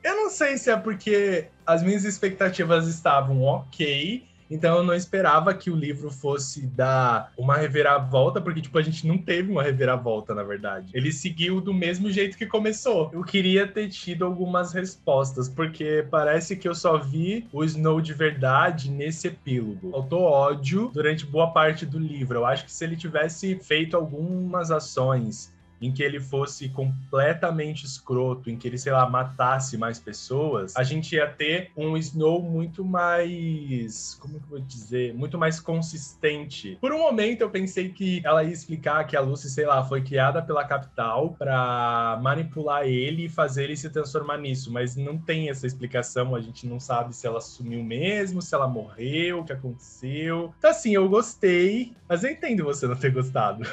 Eu não sei se é porque as minhas expectativas estavam ok, então eu não esperava que o livro fosse dar uma reviravolta, porque, tipo, a gente não teve uma reviravolta, na verdade. Ele seguiu do mesmo jeito que começou. Eu queria ter tido algumas respostas, porque parece que eu só vi o Snow de verdade nesse epílogo. Faltou ódio durante boa parte do livro. Eu acho que se ele tivesse feito algumas ações em que ele fosse completamente escroto, em que ele, sei lá, matasse mais pessoas, a gente ia ter um Snow muito mais, como que eu vou dizer, muito mais consistente. Por um momento eu pensei que ela ia explicar que a Lucy, sei lá, foi criada pela Capital pra manipular ele e fazer ele se transformar nisso, mas não tem essa explicação, a gente não sabe se ela sumiu mesmo, se ela morreu, o que aconteceu. Então assim, eu gostei, mas eu entendo você não ter gostado.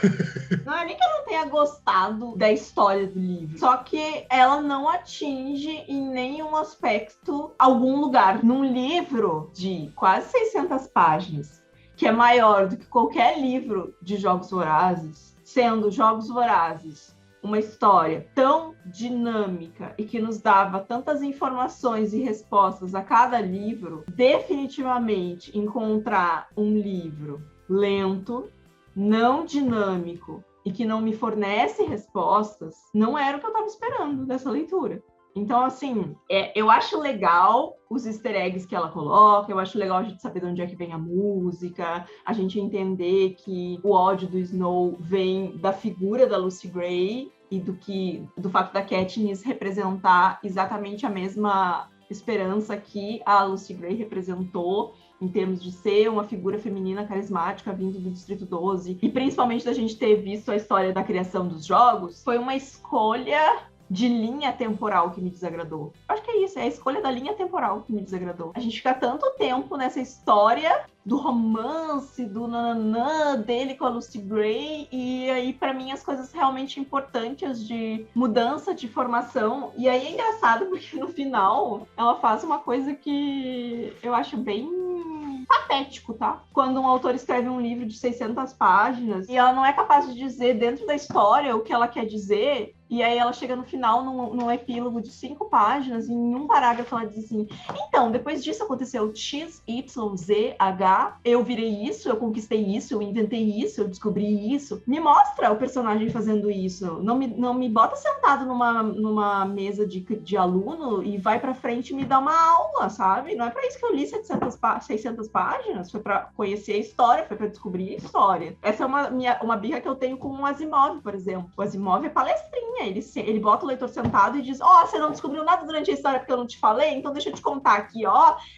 Não é nem que eu não tenha gostado da história do livro, só que ela não atinge em nenhum aspecto algum lugar. Num livro de quase 600 páginas, que é maior do que qualquer livro de Jogos Vorazes, sendo Jogos Vorazes uma história tão dinâmica e que nos dava tantas informações e respostas a cada livro, definitivamente encontrar um livro lento, não dinâmico e que não me fornece respostas, não era o que eu estava esperando dessa leitura. Então, assim, eu acho legal os easter eggs que ela coloca, eu acho legal a gente saber de onde é que vem a música, a gente entender que o ódio do Snow vem da figura da Lucy Gray e do fato da Katniss representar exatamente a mesma esperança que a Lucy Gray representou, em termos de ser uma figura feminina carismática vindo do Distrito 12, e principalmente da gente ter visto a história da criação dos jogos, foi uma escolha de linha temporal que me desagradou. Acho que é isso, é a escolha da linha temporal que me desagradou. A gente fica tanto tempo nessa história do romance, do nananã dele com a Lucy Gray, e aí para mim as coisas realmente importantes de mudança de formação, e aí é engraçado porque no final ela faz uma coisa que eu acho bem patético, tá? Quando um autor escreve um livro de 600 páginas e ela não é capaz de dizer dentro da história o que ela quer dizer, e aí ela chega no final num epílogo de 5 páginas e em um parágrafo ela diz assim: então, depois disso aconteceu X, Y, Z, H, eu virei isso, eu conquistei isso, eu inventei isso, eu descobri isso. Me mostra o personagem fazendo isso. Não me bota sentado numa mesa de aluno e vai pra frente e me dá uma aula, sabe? Não é pra isso que eu li 600 páginas, foi pra conhecer a história, foi pra descobrir a história. Essa é uma birra que eu tenho com o Asimov, por exemplo. O Asimov é palestrinha. Ele bota o leitor sentado e diz: você não descobriu nada durante a história porque eu não te falei, então deixa eu te contar aqui,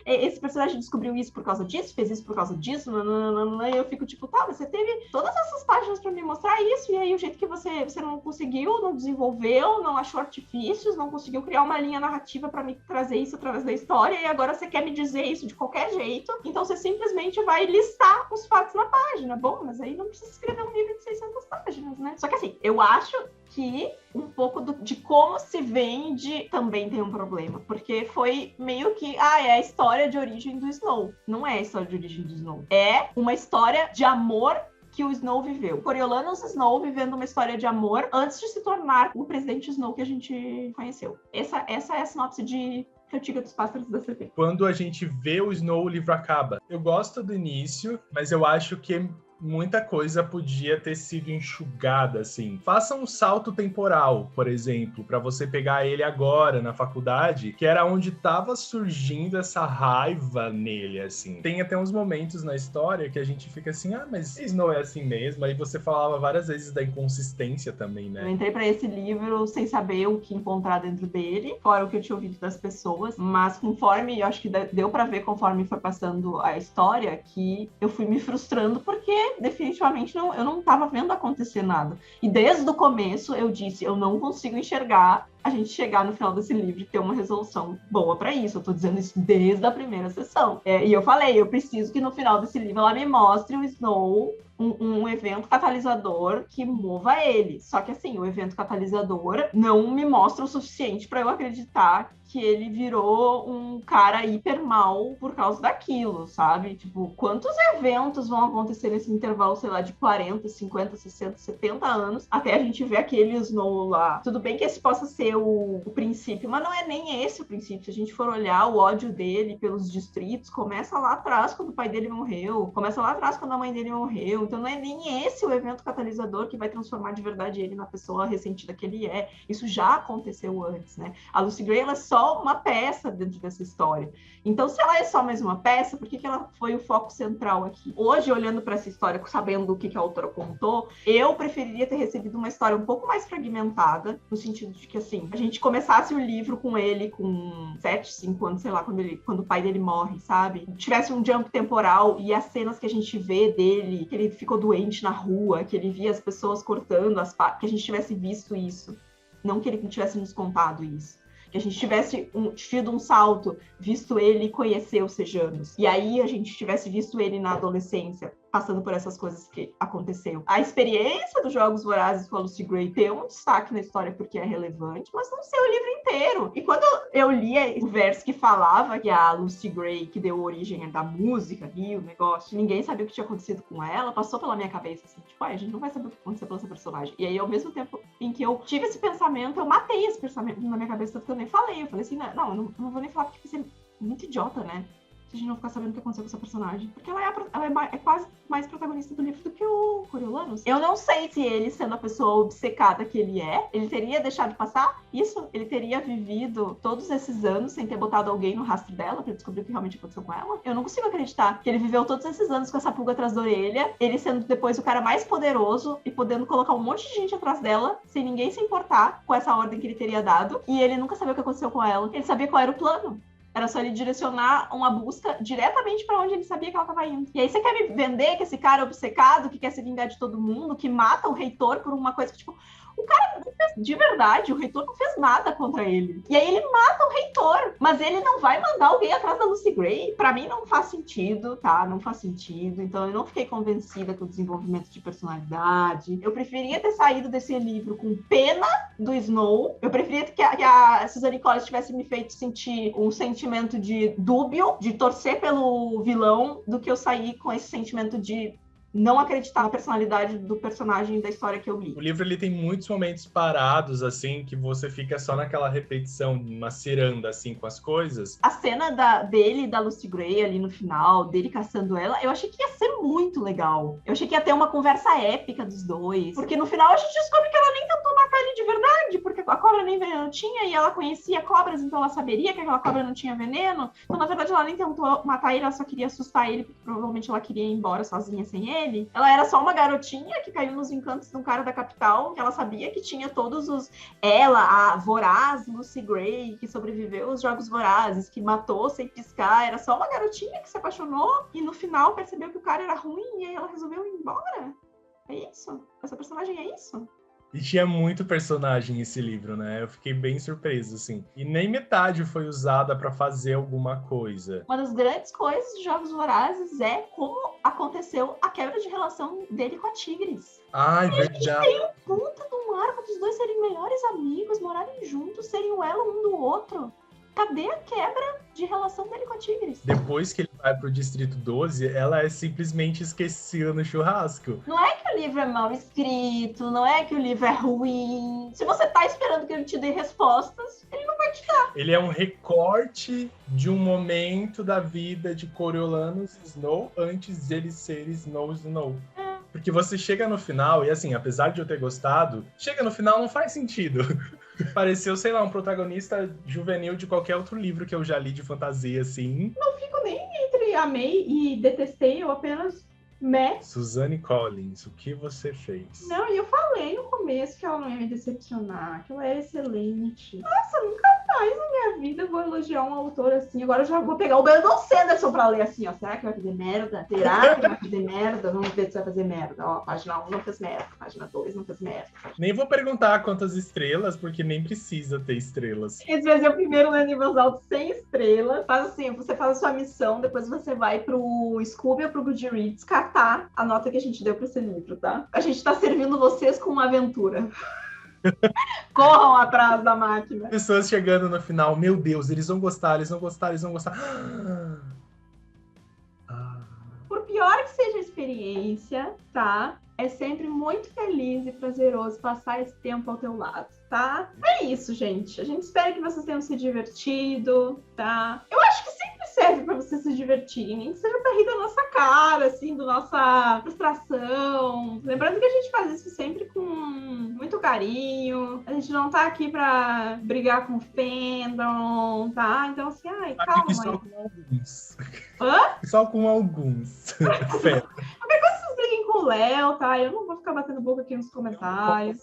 esse personagem descobriu isso por causa disso, fez isso por causa disso, e eu fico tipo, tá, você teve todas essas páginas pra me mostrar isso, e aí o jeito que você não conseguiu, não desenvolveu, não achou artifícios, não conseguiu criar uma linha narrativa pra me trazer isso através da história, e agora você quer me dizer isso de qualquer jeito, então você simplesmente vai listar os fatos na página. Bom, mas aí não precisa escrever um livro de 600 páginas, né? Só que assim, eu acho que um pouco de como se vende também tem um problema, porque foi meio que, é a história de origem do Snow. Não é a história de origem do Snow. É uma história de amor que o Snow viveu. Coriolanus Snow vivendo uma história de amor antes de se tornar o presidente Snow que a gente conheceu. Essa é a sinopse de Cantiga dos Pássaros da Serpente. Quando a gente vê o Snow, o livro acaba. Eu gosto do início, mas eu acho que muita coisa podia ter sido enxugada, assim. Faça um salto temporal, por exemplo, para você pegar ele agora na faculdade, que era onde tava surgindo essa raiva nele, assim. Tem até uns momentos na história que a gente fica assim, mas isso não é assim mesmo. Aí você falava várias vezes da inconsistência também, né? Eu entrei para esse livro sem saber o que encontrar dentro dele, fora o que eu tinha ouvido das pessoas, mas conforme, eu acho que deu para ver conforme foi passando a história, que eu fui me frustrando porque definitivamente eu não estava vendo acontecer nada. E desde o começo eu disse, eu não consigo enxergar a gente chegar no final desse livro e ter uma resolução boa para isso. Eu tô dizendo isso desde a primeira sessão. E eu falei, eu preciso que no final desse livro ela me mostre o Snow, um evento catalisador que mova ele. Só que assim, o evento catalisador não me mostra o suficiente para eu acreditar que ele virou um cara hiper mal por causa daquilo, sabe? Tipo, quantos eventos vão acontecer nesse intervalo, sei lá, de 40, 50, 60, 70 anos, até a gente ver aquele Snow lá. Tudo bem que esse possa ser ser o princípio, mas não é nem esse o princípio. Se a gente for olhar o ódio dele pelos distritos, começa lá atrás quando o pai dele morreu, começa lá atrás quando a mãe dele morreu, então não é nem esse o evento catalisador que vai transformar de verdade ele na pessoa ressentida que ele é. Isso já aconteceu antes, né? A Lucy Gray, ela é só uma peça dentro dessa história. Então, se ela é só mais uma peça, por que ela foi o foco central aqui? Hoje, olhando para essa história, sabendo o que a autora contou, eu preferiria ter recebido uma história um pouco mais fragmentada, no sentido de que, assim, a gente começasse o livro com ele com 7, 5 anos, sei lá, quando o pai dele morre, sabe? Tivesse um jump temporal e as cenas que a gente vê dele, que ele ficou doente na rua, que ele via as pessoas cortando as partes, que a gente tivesse visto isso. Não que ele tivesse nos contado isso. Que a gente tivesse tido um salto, visto ele conhecer os Sejanos. E aí a gente tivesse visto ele na adolescência, passando por essas coisas que aconteceu. A experiência dos Jogos Vorazes com a Lucy Gray tem um destaque na história porque é relevante, mas não ser o livro inteiro. E quando eu li o verso que falava que a Lucy Gray, que deu origem da música ali, o negócio, ninguém sabia o que tinha acontecido com ela, passou pela minha cabeça assim, tipo, a gente não vai saber o que aconteceu com essa personagem. E aí, ao mesmo tempo em que eu tive esse pensamento, eu matei esse pensamento na minha cabeça, tanto que eu nem falei. Eu falei assim, não, eu não vou nem falar porque você é muito idiota, né? Se a gente não ficar sabendo o que aconteceu com essa personagem. Porque ela é quase mais protagonista do livro do que o Coriolanus. Eu não sei se ele, sendo a pessoa obcecada que ele teria deixado passar isso? Ele teria vivido todos esses anos sem ter botado alguém no rastro dela pra descobrir o que realmente aconteceu com ela? Eu não consigo acreditar que ele viveu todos esses anos com essa pulga atrás da orelha, ele sendo depois o cara mais poderoso e podendo colocar um monte de gente atrás dela, sem ninguém se importar com essa ordem que ele teria dado, e ele nunca sabia o que aconteceu com ela. Ele sabia qual era o plano. Era só ele direcionar uma busca diretamente pra onde ele sabia que ela tava indo. E aí você quer me vender que esse cara é obcecado, que quer se vingar de todo mundo, que mata o reitor por uma coisa que, tipo, o cara não fez, de verdade, o reitor não fez nada contra ele. E aí ele mata o reitor, mas ele não vai mandar alguém atrás da Lucy Gray. Pra mim não faz sentido, tá? Não faz sentido. Então eu não fiquei convencida com o desenvolvimento de personalidade. Eu preferia ter saído desse livro com pena do Snow. Eu preferia que a Suzanne Collins tivesse me feito sentir um sentimento de dúbio, de torcer pelo vilão, do que eu sair com esse sentimento de não acreditar na personalidade do personagem da história que eu li. O livro ele tem muitos momentos parados, assim, que você fica só naquela repetição, uma ciranda, assim, com as coisas. A cena dele e da Lucy Gray ali no final, dele caçando ela, eu achei que ia ser muito legal. Eu achei que ia ter uma conversa épica dos dois. Porque no final a gente descobre que ela nem tentou matar ele de verdade, porque a cobra nem veneno tinha e ela conhecia cobras, então ela saberia que aquela cobra não tinha veneno. Então, na verdade, ela nem tentou matar ele, ela só queria assustar ele, porque provavelmente ela queria ir embora sozinha sem ele. Ela era só uma garotinha que caiu nos encantos de um cara da capital, que ela sabia que tinha todos os... Ela, a voraz Lucy Gray, que sobreviveu aos Jogos Vorazes, que matou sem piscar, era só uma garotinha que se apaixonou e no final percebeu que o cara era ruim e aí ela resolveu ir embora. É isso? Essa personagem é isso? E tinha muito personagem esse livro, né? Eu fiquei bem surpreso, assim. E nem metade foi usada pra fazer alguma coisa. Uma das grandes coisas dos Jogos Vorazes é como aconteceu a quebra de relação dele com a Tigris. Ai, verdade. Tem um puta de um arco dos dois serem melhores amigos, morarem juntos, serem o elo um do outro. Cadê a quebra de relação dele com a Tigris? Depois que ele vai pro Distrito 12, ela é simplesmente esquecida no churrasco. Não é que o livro é mal escrito, não é que o livro é ruim. Se você tá esperando que ele te dê respostas, ele não vai te dar. Ele é um recorte de um momento da vida de Coriolanus Snow antes de ele ser Snow. Porque você chega no final, e assim, apesar de eu ter gostado, chega no final não faz sentido. Pareceu, sei lá, um protagonista juvenil de qualquer outro livro que eu já li de fantasia, assim. Não fico nem entre amei e detestei, eu apenas Suzanne Collins, o que você fez? Não, e eu falei no começo que ela não ia me decepcionar, que ela era excelente. Nossa, nunca mais na minha vida eu vou elogiar um autor assim. Agora eu já vou pegar o Brandon Sanderson pra ler assim, ó. Será que vai fazer merda? Será que vai fazer merda? Vamos ver se vai fazer merda. Ó, página 1 não fez merda, página 2 não fez merda. Nem vou perguntar quantas estrelas, porque nem precisa ter estrelas. Esse vai ser o primeiro lendo em voz alta sem estrelas. Faz assim, você faz a sua missão, depois você vai pro Scooby ou pro Goodreads catar a nota que a gente deu pra esse livro, tá? A gente tá servindo vocês com uma aventura. Corram atrás da máquina. Pessoas chegando no final, meu Deus, eles vão gostar, eles vão gostar, eles vão gostar. Por pior que seja a experiência, tá? É sempre muito feliz e prazeroso passar esse tempo ao teu lado. tá? É isso, gente. A gente espera que vocês tenham se divertido, tá? Eu acho que sempre serve pra vocês se divertirem, nem que seja pra rir da nossa cara, assim, da nossa frustração. Lembrando que a gente faz isso sempre com muito carinho. A gente não tá aqui pra brigar com o fandom, tá? Então, assim, ai, calma. Só com alguns. Hã? Só com alguns. Vocês briguem com o Léo, tá? Eu não vou ficar batendo boca aqui nos comentários.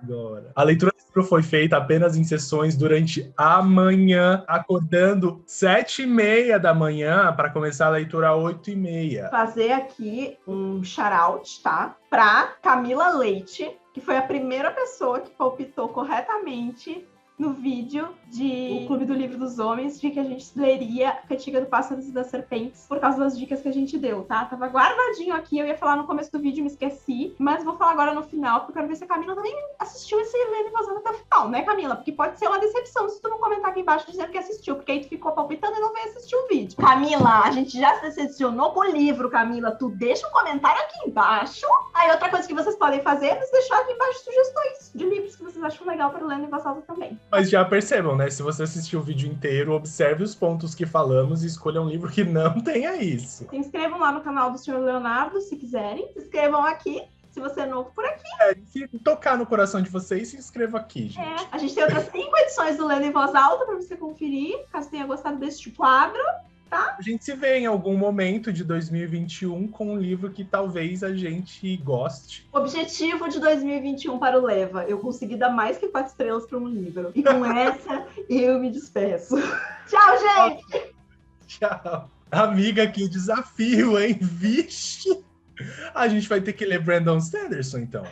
Agora. A leitura do livro foi feita apenas em sessões durante a manhã, acordando 7h30 da manhã para começar a leitura às 8h30. Fazer aqui um shout-out, tá? Pra Camila Leite, que foi a primeira pessoa que palpitou corretamente no vídeo de O Clube do Livro dos Homens, de que a gente leria Cantiga do Pássaros e das Serpentes por causa das dicas que a gente deu, tá? Tava guardadinho aqui, eu ia falar no começo do vídeo, me esqueci, mas vou falar agora no final, porque eu quero ver se a Camila também assistiu esse Lendo em Voz Alta até o final, né, Camila? Porque pode ser uma decepção se tu não comentar aqui embaixo dizendo que assistiu, porque aí tu ficou palpitando e não veio assistir o vídeo. Camila, a gente já se decepcionou com o livro, Camila, tu deixa um comentário aqui embaixo. Aí outra coisa que vocês podem fazer é nos deixar aqui embaixo sugestões de livros que vocês acham legal para o Lendo em Voz Alta também. Mas já percebam, né? Se você assistiu o vídeo inteiro, observe os pontos que falamos e escolha um livro que não tenha isso. Se inscrevam lá no canal do Sr. Leonardo, se quiserem. Se inscrevam aqui, se você é novo por aqui. Se tocar no coração de vocês, se inscreva aqui, gente. A gente tem outras 5 edições do Lendo em Voz Alta para você conferir, caso tenha gostado deste quadro. Tá? A gente se vê em algum momento de 2021 com um livro que talvez a gente goste. Objetivo de 2021 para o Leva. Eu consegui dar mais que 4 estrelas para um livro. E com essa, eu me despeço. Tchau, gente! Tchau. Amiga, que desafio, hein? Vixe! A gente vai ter que ler Brandon Sanderson, então.